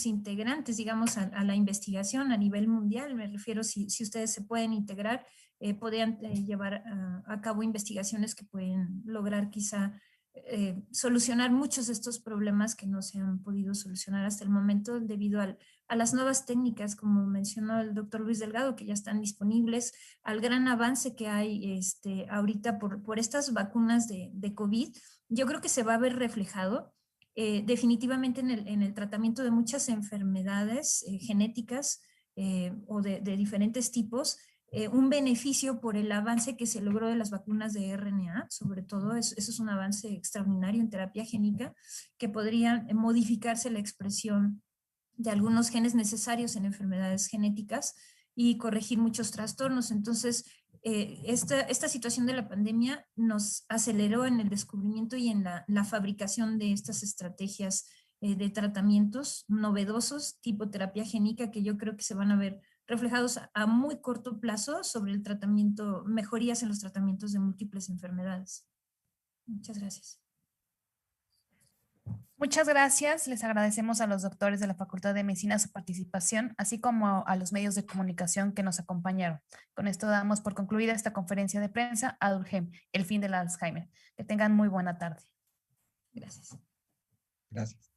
integrantes, digamos, a la investigación a nivel mundial. Me refiero, si ustedes se pueden integrar, podrían llevar a cabo investigaciones que pueden lograr quizá solucionar muchos de estos problemas que no se han podido solucionar hasta el momento debido a las nuevas técnicas, como mencionó el doctor Luis Delgado, que ya están disponibles, al gran avance que hay ahorita por estas vacunas de COVID. Yo creo que se va a ver reflejado definitivamente en el tratamiento de muchas enfermedades genéticas o de diferentes tipos, un beneficio por el avance que se logró de las vacunas de RNA, sobre todo, eso es un avance extraordinario en terapia génica, que podría modificarse la expresión de algunos genes necesarios en enfermedades genéticas y corregir muchos trastornos. Entonces, esta situación de la pandemia nos aceleró en el descubrimiento y en la fabricación de estas estrategias de tratamientos novedosos tipo terapia génica, que yo creo que se van a ver reflejados a muy corto plazo sobre el tratamiento, mejorías en los tratamientos de múltiples enfermedades. Muchas gracias.
Muchas gracias. Les agradecemos a los doctores de la Facultad de Medicina su participación, así como a los medios de comunicación que nos acompañaron. Con esto damos por concluida esta conferencia de prensa ADURGEM, el fin del Alzheimer. Que tengan muy buena tarde.
Gracias.
Gracias.